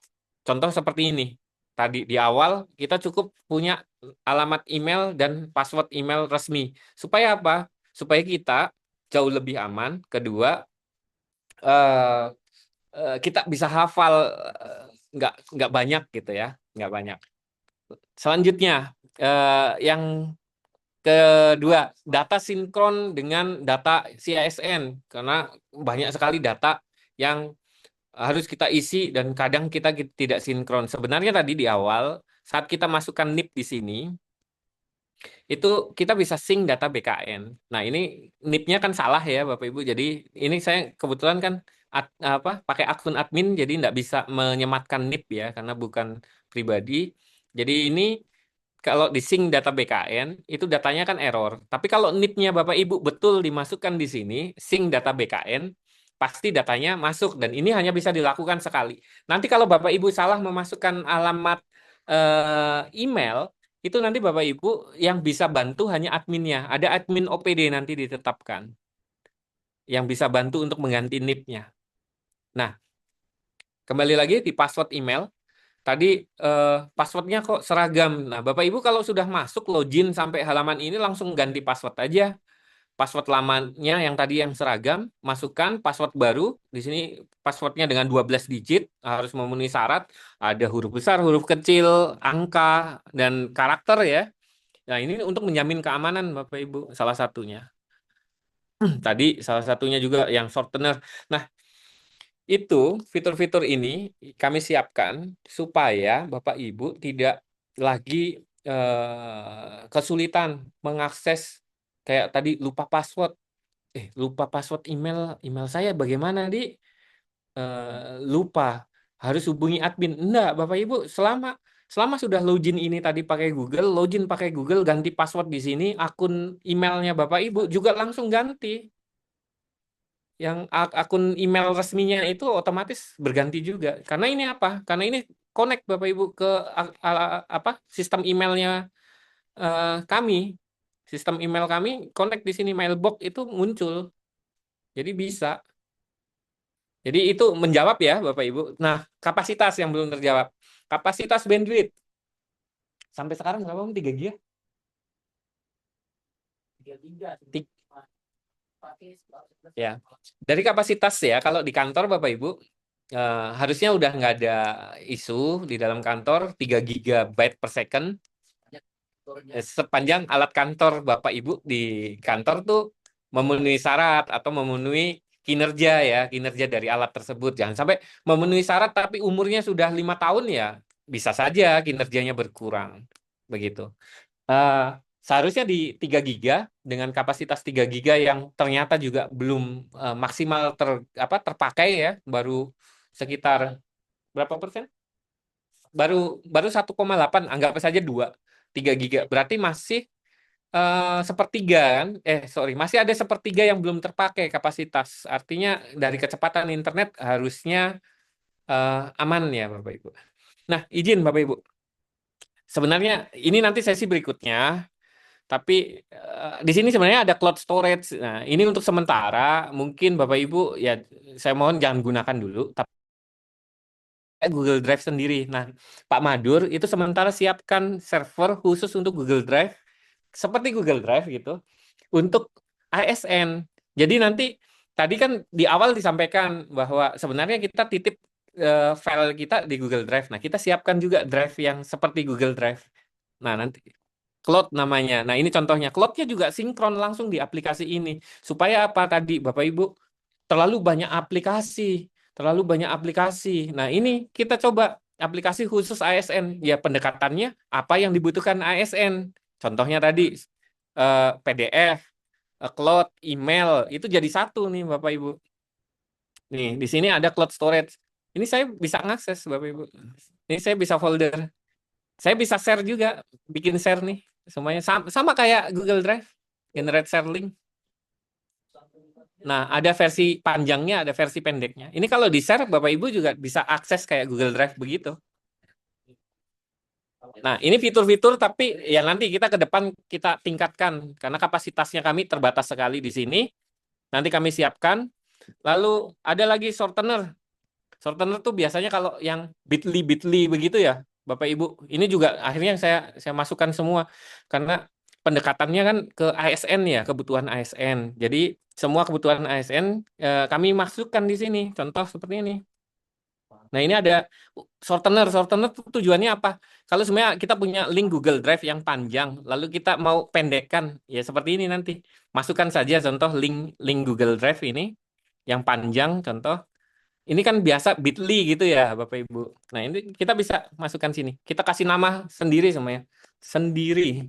Contoh seperti ini. Tadi di awal kita cukup punya alamat email dan password email resmi. Supaya apa? Supaya kita jauh lebih aman. Kedua, kita bisa hafal nggak banyak gitu ya, nggak banyak. Selanjutnya yang kedua, data sinkron dengan data CASN, karena banyak sekali data yang harus kita isi dan kadang kita tidak sinkron. Sebenarnya tadi di awal saat kita masukkan NIP di sini itu kita bisa sync data BKN. Nah, ini NIP-nya kan salah ya Bapak Ibu. Jadi ini saya kebetulan kan pakai akun admin, jadi nggak bisa menyematkan NIP ya karena bukan pribadi. Jadi ini kalau di sync data BKN itu datanya kan error. Tapi kalau NIP-nya Bapak Ibu betul dimasukkan di sini, sync data BKN, pasti datanya masuk, dan ini hanya bisa dilakukan sekali. Nanti kalau Bapak Ibu salah memasukkan alamat email, itu nanti Bapak Ibu yang bisa bantu hanya adminnya. Ada admin OPD nanti ditetapkan yang bisa bantu untuk mengganti NIP-nya. Nah, Kembali lagi di password email. Tadi passwordnya kok seragam. Nah, Bapak Ibu kalau sudah masuk login sampai halaman ini langsung ganti password aja. Password lamanya yang tadi yang seragam, masukkan password baru. Di sini passwordnya dengan 12 digit, harus memenuhi syarat. Ada huruf besar, huruf kecil, angka, dan karakter ya. Nah, ini untuk menjamin keamanan Bapak Ibu, salah satunya. Tadi salah satunya juga yang shortener. Nah, itu fitur-fitur ini kami siapkan supaya Bapak Ibu tidak lagi kesulitan mengakses kayak tadi lupa password. Lupa password email saya bagaimana, Di? Lupa. Harus hubungi admin. Enggak, Bapak Ibu, selama sudah login ini tadi pakai Google, ganti password di sini, akun emailnya Bapak Ibu juga langsung ganti. Yang akun email resminya itu otomatis berganti juga. Karena ini apa? Karena ini connect Bapak Ibu ke sistem emailnya kami. Sistem email kami connect di sini, mailbox itu muncul. Jadi bisa. Jadi itu menjawab ya Bapak Ibu. Nah, kapasitas yang belum terjawab. Kapasitas bandwidth. Sampai sekarang berapa? 3 GB? 3 GB. Ya, dari kapasitas ya, kalau di kantor Bapak Ibu harusnya udah nggak ada isu di dalam kantor 3 GB per second. Sepanjang alat kantor Bapak Ibu di kantor tuh memenuhi syarat atau memenuhi kinerja dari alat tersebut. Jangan sampai memenuhi syarat tapi umurnya sudah 5 tahun ya, bisa saja kinerjanya berkurang. Begitu. Seharusnya di 3 GB dengan kapasitas 3 GB yang ternyata juga belum maksimal terpakai ya, baru sekitar berapa persen? Baru 1,8, anggap saja 2, 3 GB. Berarti masih sepertiga kan? Masih ada sepertiga yang belum terpakai kapasitas. Artinya dari kecepatan internet harusnya aman ya Bapak Ibu. Nah, izin Bapak Ibu. Sebenarnya ini nanti sesi berikutnya. Tapi di sini sebenarnya ada cloud storage. Nah, ini untuk sementara mungkin Bapak Ibu ya saya mohon jangan gunakan dulu. Tapi Google Drive sendiri. Nah, Pak Madur itu sementara siapkan server khusus untuk Google Drive seperti Google Drive gitu untuk ASN. Jadi nanti tadi kan di awal disampaikan bahwa sebenarnya kita titip file kita di Google Drive. Nah, kita siapkan juga drive yang seperti Google Drive. Nah, nanti Cloud namanya. Nah, ini contohnya. Cloud-nya juga sinkron langsung di aplikasi ini. Supaya apa tadi, Bapak Ibu? Terlalu banyak aplikasi. Nah, ini kita coba aplikasi khusus ASN. Ya, pendekatannya apa yang dibutuhkan ASN. Contohnya tadi, PDF, cloud, email. Itu jadi satu nih, Bapak Ibu. Nih, di sini ada cloud storage. Ini saya bisa ngakses, Bapak Ibu. Ini saya bisa folder. Saya bisa share juga, bikin share nih. Semuanya sama kayak Google Drive, generate share link. Nah, ada versi panjangnya, ada versi pendeknya. Ini kalau di-share, Bapak Ibu juga bisa akses kayak Google Drive begitu. Nah, ini fitur-fitur tapi ya nanti kita ke depan kita tingkatkan karena kapasitasnya kami terbatas sekali di sini. Nanti kami siapkan. Lalu ada lagi shortener. Shortener tuh biasanya kalau yang bit.ly begitu ya, Bapak Ibu. Ini juga akhirnya saya masukkan semua karena pendekatannya kan ke ASN ya, kebutuhan ASN. Jadi semua kebutuhan ASN kami masukkan di sini. Contoh seperti ini. Nah, ini ada shortener. Shortener tujuannya apa? Kalau sebenarnya kita punya link Google Drive yang panjang, lalu kita mau pendekkan, ya seperti ini nanti. Masukkan saja contoh link Google Drive ini yang panjang, contoh. Ini kan biasa bit.ly gitu ya, Bapak Ibu. Nah, ini kita bisa masukkan sini. Kita kasih nama sendiri semuanya. Sendiri.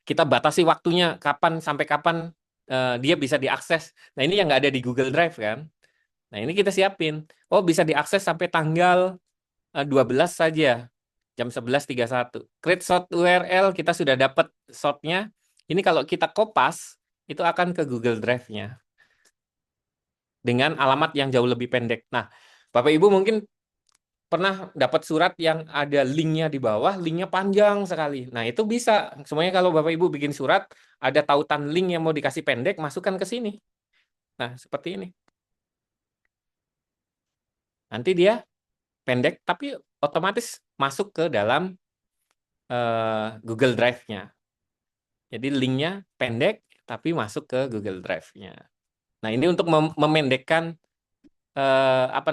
Kita batasi waktunya kapan sampai kapan dia bisa diakses. Nah, ini yang nggak ada di Google Drive kan. Nah, ini kita siapin. Oh, bisa diakses sampai tanggal 12 saja. Jam 11.31. Create short URL, kita sudah dapat shortnya. Ini kalau kita kopas, itu akan ke Google Drive-nya. Dengan alamat yang jauh lebih pendek. Nah, Bapak Ibu mungkin pernah dapat surat yang ada linknya di bawah, linknya panjang sekali. Nah, itu bisa. Semuanya kalau Bapak Ibu bikin surat, ada tautan link yang mau dikasih pendek, masukkan ke sini. Nah, seperti ini. Nanti dia pendek tapi otomatis masuk ke dalam Google Drive-nya. Jadi linknya pendek tapi masuk ke Google Drive-nya. Nah, ini untuk memendekkan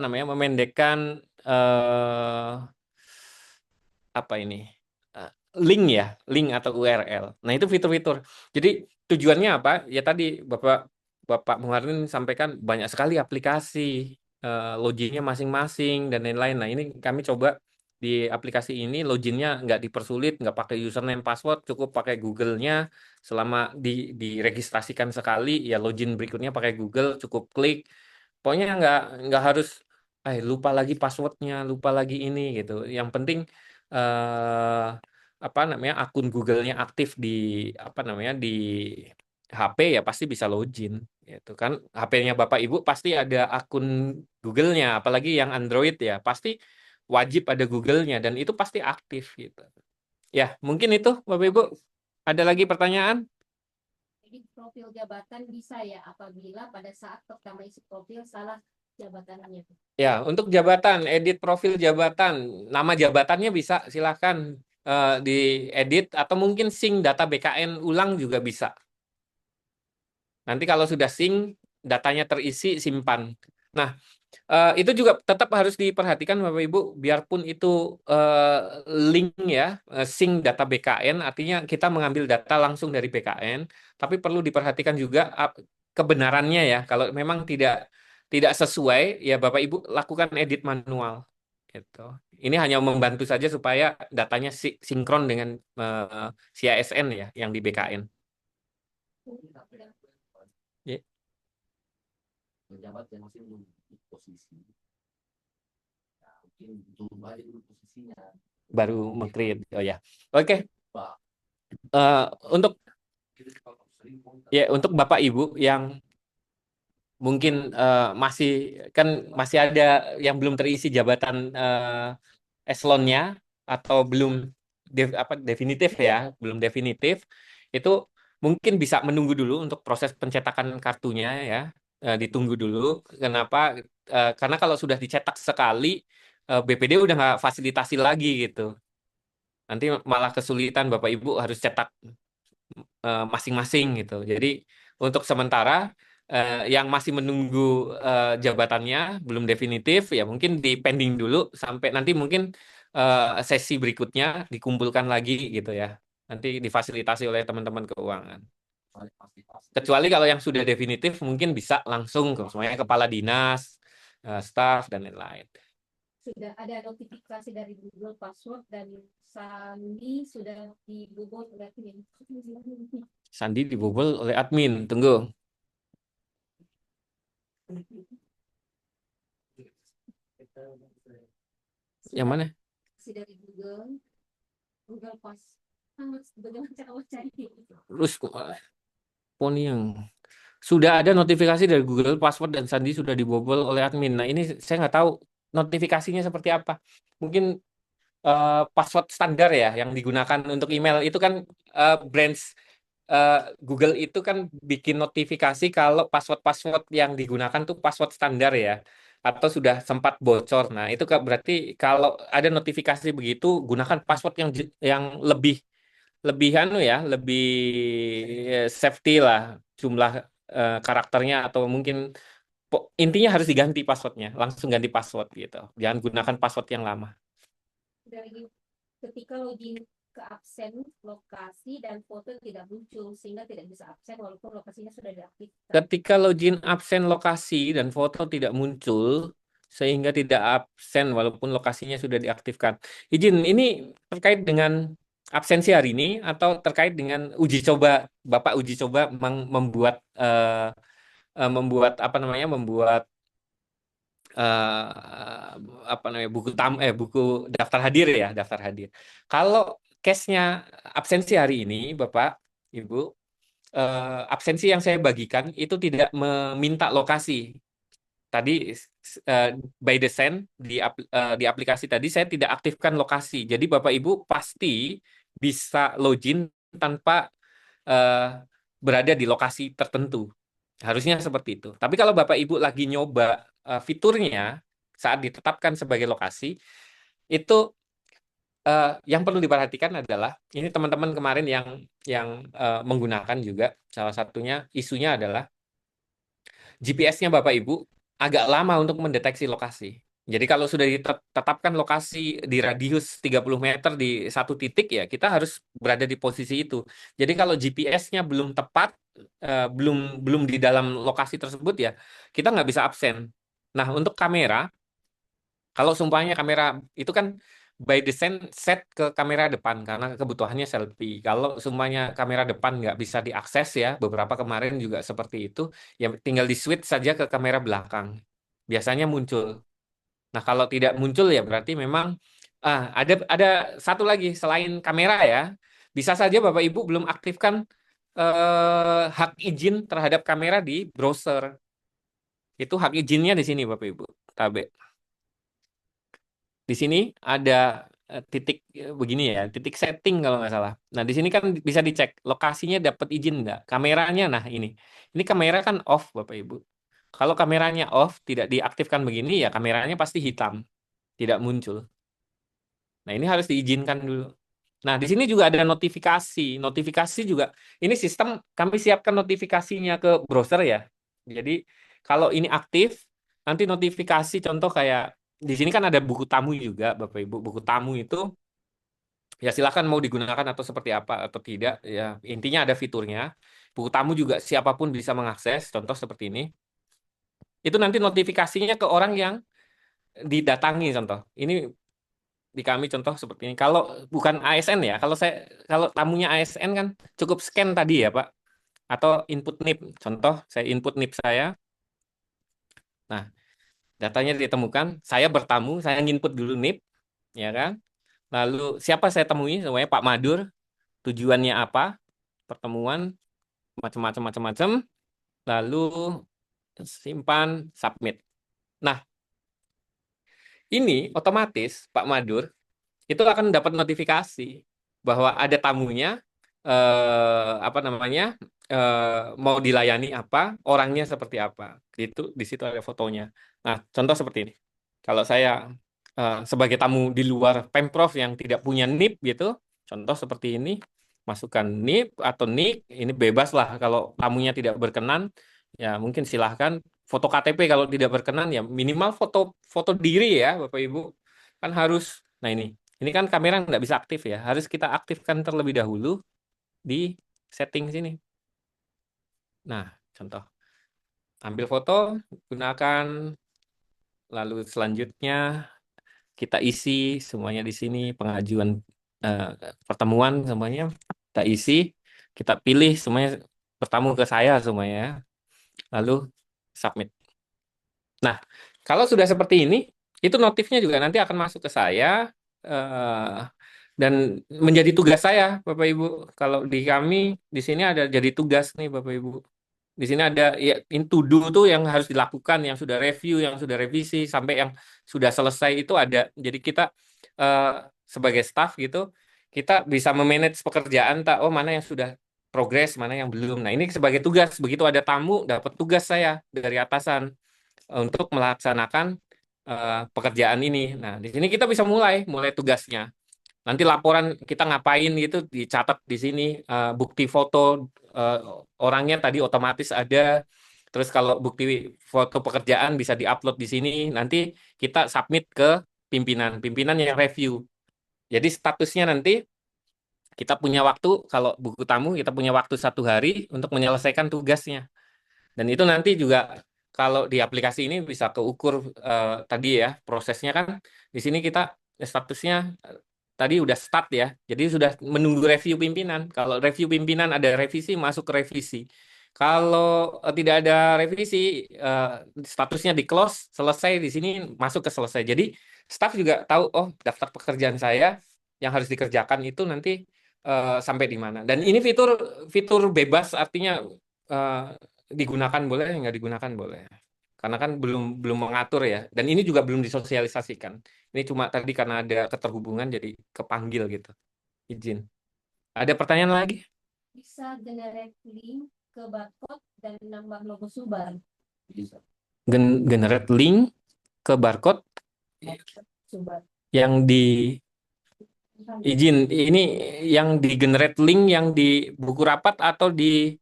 memendekkan link ya, link atau URL. Nah, itu fitur-fitur. Jadi tujuannya apa? Ya tadi Bapak Muharnin sampaikan banyak sekali aplikasi, loginnya masing-masing dan lain-lain. Nah, ini kami coba di aplikasi ini loginnya nggak dipersulit, nggak pakai username password, cukup pakai Google-nya. Selama diregistrasikan sekali, ya login berikutnya pakai Google, cukup klik. Pokoknya nggak harus lupa lagi passwordnya, lupa lagi ini gitu. Yang penting akun Google-nya aktif di di HP, ya pasti bisa login gitu kan. HP-nya Bapak Ibu pasti ada akun Google-nya, apalagi yang Android ya, pasti wajib ada Google-nya dan itu pasti aktif gitu. Ya, mungkin itu Bapak Ibu. Ada lagi pertanyaan? Jadi profil jabatan bisa ya apabila pada saat pertama isi profil salah jabatannya. Ya, untuk jabatan, edit profil jabatan, nama jabatannya bisa silahkan diedit atau mungkin sync data BKN ulang juga bisa. Nanti kalau sudah sync, datanya terisi, simpan. Nah, itu juga tetap harus diperhatikan Bapak Ibu, biarpun itu link ya, sync data BKN, artinya kita mengambil data langsung dari BKN, tapi perlu diperhatikan juga kebenarannya ya. Kalau memang tidak sesuai, ya Bapak Ibu lakukan edit manual. Gitu. Ini hanya membantu saja supaya datanya sinkron dengan CASN ya, yang di BKN. Yeah. Pejabat yang masih belum di posisi, ya, mungkin belum aja dulu posisinya. Baru meng-create, oh ya. Oke. Untuk Bapak Ibu yang mungkin masih ada yang belum terisi jabatan eselonnya atau belum definitif ya, belum definitif, itu mungkin bisa menunggu dulu untuk proses pencetakan kartunya ya. Ditunggu dulu. Kenapa? Karena kalau sudah dicetak sekali, BPD udah nggak fasilitasi lagi gitu. Nanti malah kesulitan Bapak Ibu harus cetak masing-masing gitu. Jadi untuk sementara yang masih menunggu jabatannya belum definitif, ya mungkin di pending dulu sampai nanti mungkin sesi berikutnya dikumpulkan lagi gitu ya. Nanti difasilitasi oleh teman-teman keuangan. Kecuali kalau yang sudah definitif mungkin bisa langsung ke semuanya kepala dinas, staf dan lain-lain. Sudah ada notifikasi dari Google Password dan Sandi sudah dibobol oleh admin. Sandi dibobol oleh admin. Tunggu. Yang mana? Dari Google Password. Bagaimana cara mencari? Terus poni yang sudah ada notifikasi dari Google Password dan Sandi sudah dibobol oleh admin. Nah, ini saya nggak tahu notifikasinya seperti apa. Mungkin password standar ya yang digunakan untuk email itu kan branch Google itu kan bikin notifikasi kalau password yang digunakan tuh password standar ya, atau sudah sempat bocor. Nah, itu berarti kalau ada notifikasi begitu, gunakan password yang lebih safety lah, jumlah karakternya, atau mungkin intinya harus diganti passwordnya, langsung ganti password gitu. Jangan gunakan password yang lama. Dari ketika login ke absen, lokasi dan foto tidak muncul sehingga tidak bisa absen walaupun lokasinya sudah diaktifkan. Ketika login absen lokasi dan foto tidak muncul sehingga tidak absen walaupun lokasinya sudah diaktifkan. Izin, ini terkait dengan absensi hari ini atau terkait dengan uji coba Bapak uji coba membuat buku daftar hadir ya, daftar hadir. Kalau case-nya absensi hari ini Bapak Ibu, absensi yang saya bagikan itu tidak meminta lokasi. Tadi by design di aplikasi tadi saya tidak aktifkan lokasi. Jadi Bapak Ibu pasti bisa login tanpa berada di lokasi tertentu. Harusnya seperti itu. Tapi kalau Bapak Ibu lagi nyoba fiturnya saat ditetapkan sebagai lokasi itu yang perlu diperhatikan adalah ini teman-teman kemarin yang menggunakan juga salah satunya isunya adalah GPS-nya Bapak Ibu agak lama untuk mendeteksi lokasi. Jadi kalau sudah ditetapkan lokasi di radius 30 meter di satu titik ya kita harus berada di posisi itu. Jadi kalau GPS-nya belum tepat, belum di dalam lokasi tersebut ya kita nggak bisa absen. Nah untuk kamera, kalau sumpahnya kamera itu kan by design set ke kamera depan karena kebutuhannya selfie. Kalau semuanya kamera depan nggak bisa diakses ya, beberapa kemarin juga seperti itu, ya tinggal di switch saja ke kamera belakang. Biasanya muncul. Nah kalau tidak muncul ya berarti memang ada satu lagi selain kamera ya, bisa saja Bapak Ibu belum aktifkan hak izin terhadap kamera di browser. Itu hak izinnya di sini Bapak Ibu. Tabe. Di sini ada titik begini ya, titik setting kalau nggak salah. Nah, di sini kan bisa dicek lokasinya dapat izin nggak. Kameranya, nah ini kamera kan off Bapak Ibu. Kalau kameranya off, tidak diaktifkan begini ya kameranya pasti hitam, tidak muncul. Nah, ini harus diizinkan dulu. Nah, di sini juga ada notifikasi. Notifikasi juga, ini sistem kami siapkan notifikasinya ke browser ya. Jadi, kalau ini aktif, nanti notifikasi contoh kayak di sini kan ada buku tamu juga, Bapak Ibu. Buku tamu itu ya silakan mau digunakan atau seperti apa atau tidak. Ya, intinya ada fiturnya. Buku tamu juga siapapun bisa mengakses, contoh seperti ini. Itu nanti notifikasinya ke orang yang didatangi contoh. Ini di kami contoh seperti ini. Kalau bukan ASN ya, kalau tamunya ASN kan cukup scan tadi ya Pak, atau input NIP. Contoh saya input NIP saya. Nah, datanya ditemukan, saya bertamu, saya nginput dulu NIP, ya kan? Lalu siapa saya temui? Semuanya Pak Madur. Tujuannya apa? Pertemuan macam-macam. Lalu simpan, submit. Nah, ini otomatis Pak Madur itu akan dapat notifikasi bahwa ada tamunya mau dilayani apa, orangnya seperti apa. Itu di situ ada fotonya. Nah, contoh seperti ini. Kalau saya sebagai tamu di luar Pemprov yang tidak punya NIP gitu, contoh seperti ini, masukkan NIP atau NIK, ini bebas lah kalau tamunya tidak berkenan, ya mungkin silahkan foto KTP kalau tidak berkenan ya minimal foto diri ya Bapak Ibu. Kan harus. Nah, ini kan kamera nggak bisa aktif ya, harus kita aktifkan terlebih dahulu di setting sini. Nah, contoh. Ambil foto, gunakan, lalu selanjutnya kita isi semuanya di sini, pengajuan pertemuan semuanya, kita isi, kita pilih semuanya, bertamu ke saya semuanya, lalu submit. Nah, kalau sudah seperti ini, itu notifnya juga nanti akan masuk ke saya, dan menjadi tugas saya, Bapak Ibu. Kalau di kami di sini ada jadi tugas nih, Bapak Ibu. Di sini ada ya to do tuh yang harus dilakukan, yang sudah review, yang sudah revisi, sampai yang sudah selesai itu ada. Jadi kita sebagai staff gitu, kita bisa memanage pekerjaan, oh mana yang sudah progres, mana yang belum. Nah ini sebagai tugas. Begitu ada tamu, dapat tugas saya dari atasan untuk melaksanakan pekerjaan ini. Nah, di sini kita bisa mulai tugasnya. Nanti laporan kita ngapain gitu dicatat di sini, bukti foto orangnya tadi otomatis ada. Terus kalau bukti foto pekerjaan bisa diupload di sini. Nanti kita submit ke pimpinan yang review. Jadi statusnya nanti kita punya waktu, kalau buku tamu kita punya waktu 1 hari untuk menyelesaikan tugasnya. Dan itu nanti juga kalau di aplikasi ini bisa keukur tadi ya prosesnya kan di sini kita statusnya tadi udah start ya, jadi sudah menunggu review pimpinan. Kalau review pimpinan ada revisi, masuk ke revisi. Kalau tidak ada revisi, statusnya di close, selesai di sini masuk ke selesai. Jadi staff juga tahu, oh daftar pekerjaan saya yang harus dikerjakan itu nanti sampai di mana. Dan ini fitur bebas, artinya digunakan boleh, nggak digunakan boleh. Karena kan belum mengatur ya. Dan ini juga belum disosialisasikan. Ini cuma tadi karena ada keterhubungan jadi kepanggil gitu. Izin. Ada pertanyaan lagi? Bisa generate link ke barcode dan nambah logo Subar. Generate link ke barcode Sumber. yang di izin ini yang di generate link yang di buku rapat atau di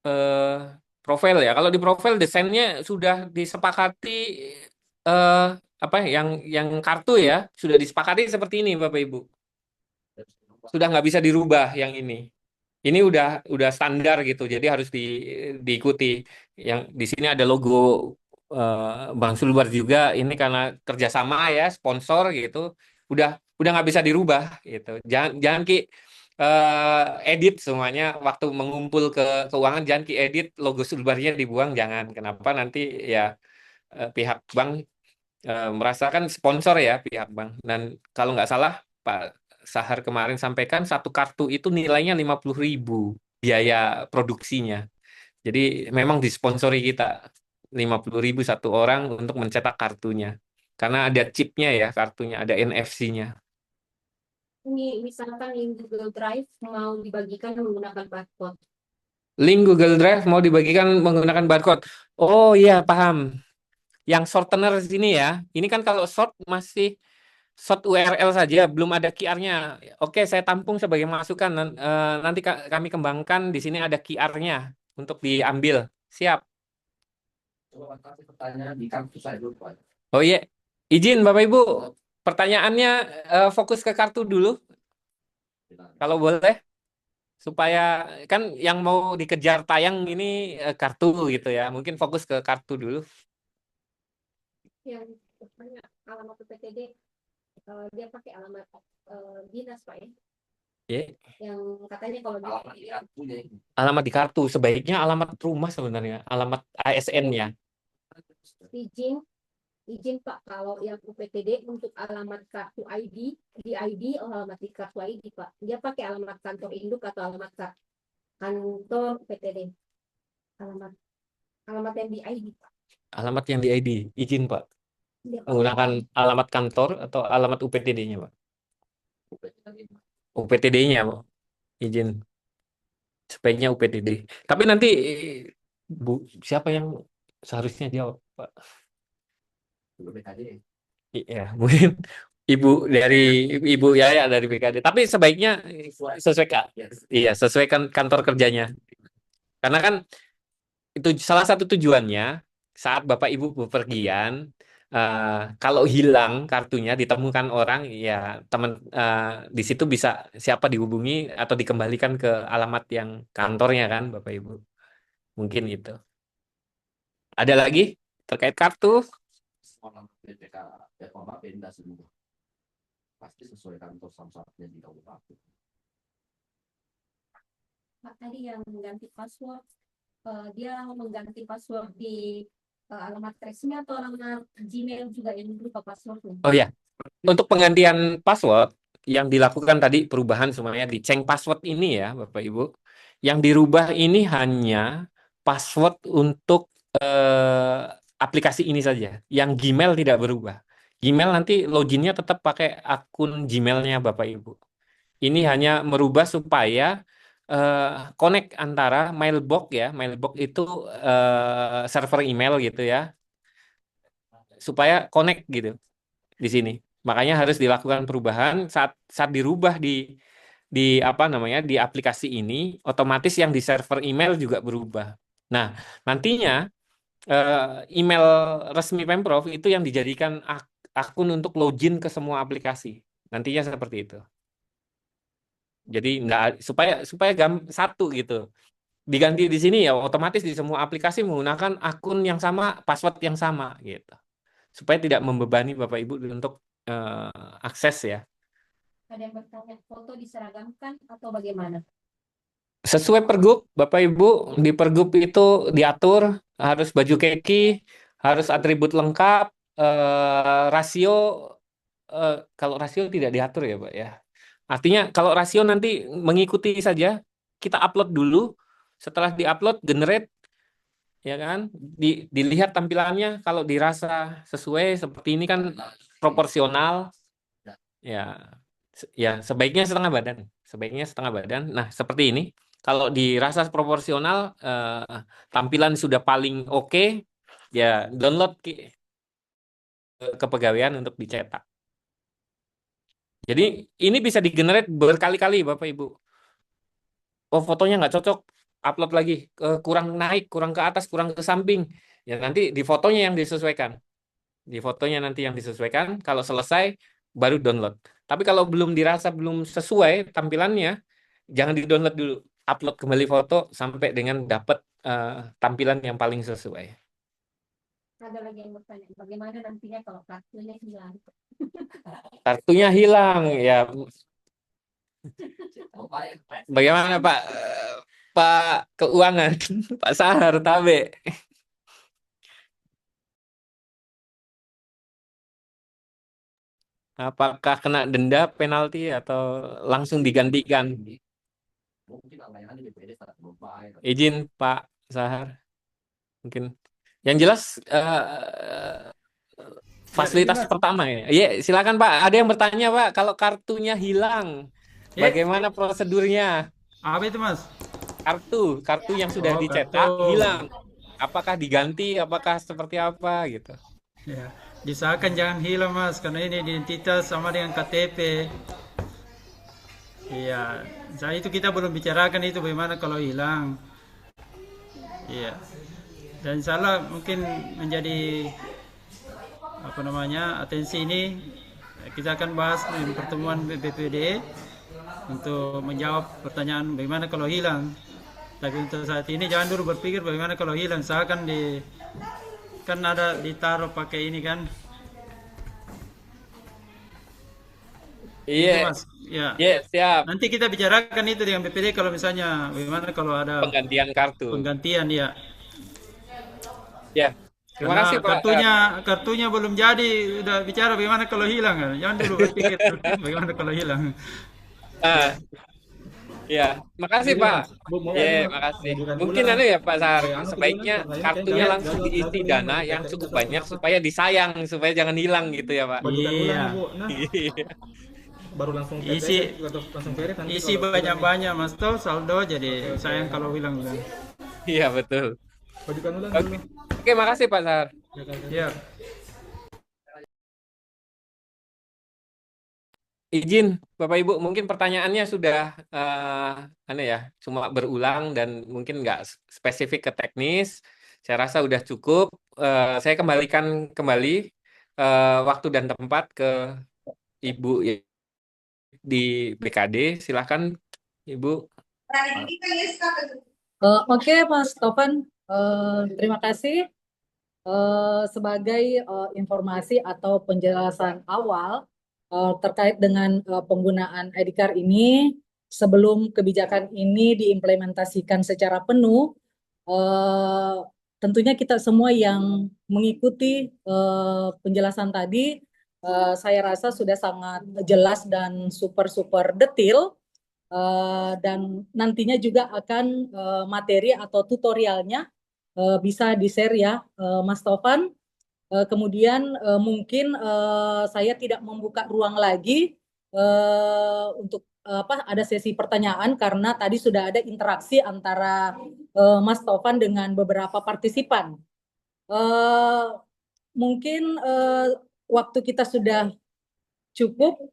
eh, profil ya. Kalau di profil desainnya sudah disepakati eh, apa yang kartu ya sudah disepakati seperti ini Bapak Ibu. Sudah nggak bisa dirubah yang ini. Ini udah standar gitu. Jadi harus diikuti. Yang di sini ada logo Bang Sulbar juga. Ini karena kerjasama ya sponsor gitu. Udah nggak bisa dirubah gitu. Jangan Ki edit semuanya waktu mengumpul ke keuangan jangan Ki edit logo Sulbarnya dibuang jangan. Kenapa nanti ya pihak bank merasakan sponsor ya pihak bank. Dan kalau nggak salah Pak Sahar kemarin sampaikan satu kartu itu nilainya 50.000 biaya produksinya. Jadi memang disponsori kita 50.000 satu orang untuk mencetak kartunya. Karena ada chipnya ya kartunya, ada NFC-nya. Ini misalkan link Google Drive mau dibagikan menggunakan barcode. Link Google Drive mau dibagikan menggunakan barcode. Oh iya paham. Yang shortener di sini ya. Ini kan kalau short masih short URL saja, belum ada QR-nya. Oke, saya tampung sebagai masukan. Nanti kami kembangkan di sini ada QR-nya untuk diambil. Siap. Pertanyaan di kartu saya dulu, Pak. Oh iya, izin Bapak Ibu, pertanyaannya fokus ke kartu dulu, kalau boleh, supaya kan yang mau dikejar tayang ini kartu gitu ya. Mungkin fokus ke kartu dulu. Yang bertanya alamat PPTD dia pakai alamat dinas Pak ya. Yeah. Yang katanya kalau Alamat di kartu sebaiknya alamat rumah sebenarnya, alamat ASN-nya. Izin Pak kalau yang UPTD untuk alamat kartu ID di ID alamat di kartu ID Pak. Dia pakai alamat kantor induk atau alamat kantor UPTD. Alamat yang di ID Pak. Alamat yang di ID, izin Pak. Menggunakan alamat kantor atau alamat UPTD-nya Pak? UPTD-nya Pak. Izin. Sebaiknya UPTD. Tapi nanti Bu, siapa yang seharusnya jawab Pak? Iya, mungkin Ibu Yaya dari BKD. Tapi sebaiknya sesuai kantor kerjanya. Karena kan itu salah satu tujuannya saat Bapak Ibu bepergian, kalau hilang kartunya ditemukan orang, ya teman di situ bisa siapa dihubungi atau dikembalikan ke alamat yang kantornya kan, Bapak Ibu. Mungkin itu. Ada lagi terkait kartu? Pasti sesuai kantor samsatnya di kabupaten. Pak tadi yang mengganti password, dia mengganti password di alamat resmi atau alamat Gmail juga yang berupa passwordnya? Oh ya, untuk penggantian password yang dilakukan tadi perubahan semuanya di change password ini ya Bapak Ibu, yang dirubah ini hanya password untuk aplikasi ini saja, yang Gmail tidak berubah. Gmail nanti loginnya tetap pakai akun Gmailnya Bapak Ibu. Ini hanya merubah supaya connect antara mailbox ya, mailbox itu server email gitu ya, supaya connect gitu di sini. Makanya harus dilakukan perubahan saat dirubah di apa namanya di aplikasi ini, otomatis yang di server email juga berubah. Nah, nantinya email resmi Pemprov itu yang dijadikan akun untuk login ke semua aplikasi. Nantinya seperti itu. Jadi supaya satu gitu. Diganti di sini ya otomatis di semua aplikasi menggunakan akun yang sama, password yang sama gitu. Supaya tidak membebani Bapak Ibu untuk akses ya. Ada yang bertanya foto diseragamkan atau bagaimana? Sesuai pergub Bapak Ibu, di pergub itu diatur harus baju kaki, harus atribut lengkap, rasio kalau rasio tidak diatur ya Pak ya. Artinya kalau rasio nanti mengikuti saja, kita upload dulu, setelah diupload generate ya kan, dilihat tampilannya kalau dirasa sesuai seperti ini kan proporsional ya sebaiknya setengah badan. Nah, seperti ini. Kalau dirasa proporsional, tampilan sudah paling oke, ya download kepegawaian untuk dicetak. Jadi ini bisa digenerate berkali-kali Bapak Ibu. Oh fotonya nggak cocok, upload lagi, kurang naik, kurang ke atas, kurang ke samping. Ya nanti di fotonya yang disesuaikan. Di fotonya nanti yang disesuaikan, kalau selesai baru download. Tapi kalau belum dirasa belum sesuai tampilannya, jangan di-download dulu. Upload kembali foto sampai dengan dapat tampilan yang paling sesuai. Ada lagi yang bertanya, bagaimana nantinya kalau kartunya hilang? Kartunya hilang, ya. Bagaimana Pak? Pak Keuangan, Pak Sahar, Tabe. Apakah kena denda, penalti, atau langsung digantikan? Izin Pak Sahar. Mungkin. Yang jelas fasilitas pertama ya. Iya, silakan Pak. Ada yang bertanya Pak, kalau kartunya hilang, bagaimana prosedurnya? Apa itu Mas? Kartu yang sudah dicetak hilang. Apakah diganti? Apakah seperti apa gitu? Ya, diusahakan jangan hilang Mas, karena ini identitas sama dengan KTP. Iya, saya itu kita belum bicarakan itu bagaimana kalau hilang. Iya. Dan salah mungkin menjadi atensi ini kita akan bahas di pertemuan BPD untuk menjawab pertanyaan bagaimana kalau hilang. Tapi untuk saat ini jangan dulu berpikir bagaimana kalau hilang. Usahakan kan ada ditaruh pakai ini kan. Iya. Mas. Ya. Iya, siap. Nanti kita bicarakan itu dengan BPD kalau misalnya bagaimana kalau ada penggantian kartu. Penggantian ya. Ya. Terima kasih Pak. Kartunya belum jadi, udah bicara bagaimana kalau hilang kan. Jangan dulu berpikir bagaimana kalau hilang. Ya, makasih Pak. Ya, makasih. Mungkin ya Pak Sahar, sebaiknya kartunya langsung diisi dana yang cukup banyak supaya disayang, supaya jangan hilang gitu ya Pak. Iya. Baru langsung isi banyak-banyak Mas toh saldo, jadi sayang kalau hilang. Iya betul. Oke, makasih Pak Sahar. Ya. Izin Bapak Ibu, mungkin pertanyaannya sudah cuma berulang dan mungkin nggak spesifik ke teknis. Saya rasa udah cukup. Saya kembalikan kembali waktu dan tempat ke Ibu di BKD. Silakan Ibu. Oke, Mas Tovan, terima kasih. Sebagai informasi atau penjelasan awal terkait dengan penggunaan ID card ini, sebelum kebijakan ini diimplementasikan secara penuh, tentunya kita semua yang mengikuti penjelasan tadi, saya rasa sudah sangat jelas dan super detail. Dan nantinya juga akan materi atau tutorialnya bisa di-share ya Mas Tovan. Kemudian mungkin saya tidak membuka ruang lagi untuk ada sesi pertanyaan karena tadi sudah ada interaksi antara Mas Tovan dengan beberapa partisipan. Mungkin waktu kita sudah cukup.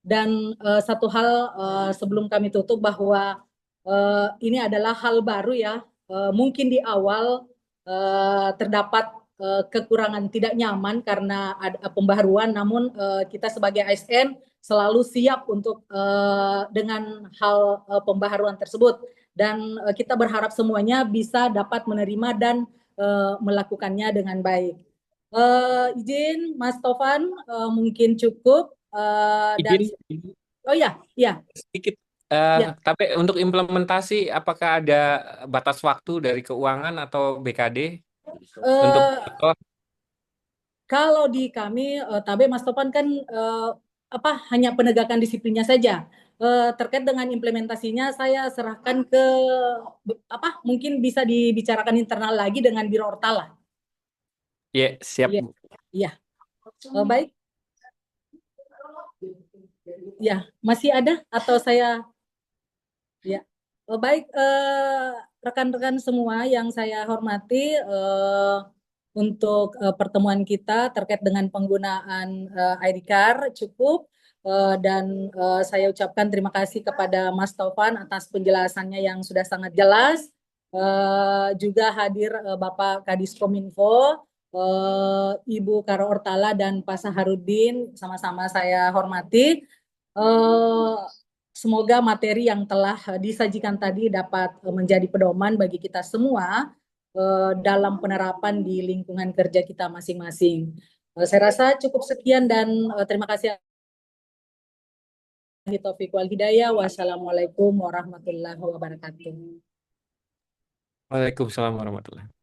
Dan satu hal sebelum kami tutup bahwa ini adalah hal baru ya, mungkin di awal terdapat kekurangan tidak nyaman karena ada pembaharuan, namun kita sebagai ASN selalu siap untuk dengan hal pembaharuan tersebut, dan kita berharap semuanya bisa dapat menerima dan melakukannya dengan baik. Izin Mas Tovan, mungkin cukup. Dan oh ya sedikit tapi untuk implementasi apakah ada batas waktu dari keuangan atau BKD untuk kalau di kami Tabe Mas Topan kan hanya penegakan disiplinnya saja. Terkait dengan implementasinya saya serahkan ke mungkin bisa dibicarakan internal lagi dengan Biro Ortala. Ya, siap. Iya. Baik. Ya, masih ada atau saya? Ya, baik rekan-rekan semua yang saya hormati, untuk pertemuan kita terkait dengan penggunaan ID card cukup. Dan saya ucapkan terima kasih kepada Mas Taufan atas penjelasannya yang sudah sangat jelas. Juga hadir Bapak Kadis Kominfo, Ibu Karo Ortala dan Pak Saharudin, sama-sama saya hormati. Semoga materi yang telah disajikan tadi dapat menjadi pedoman bagi kita semua dalam penerapan di lingkungan kerja kita masing-masing. Saya rasa cukup sekian dan terima kasih. Taufiq wal hidayah. Wassalamualaikum warahmatullahi wabarakatuh. Waalaikumsalam warahmatullahi.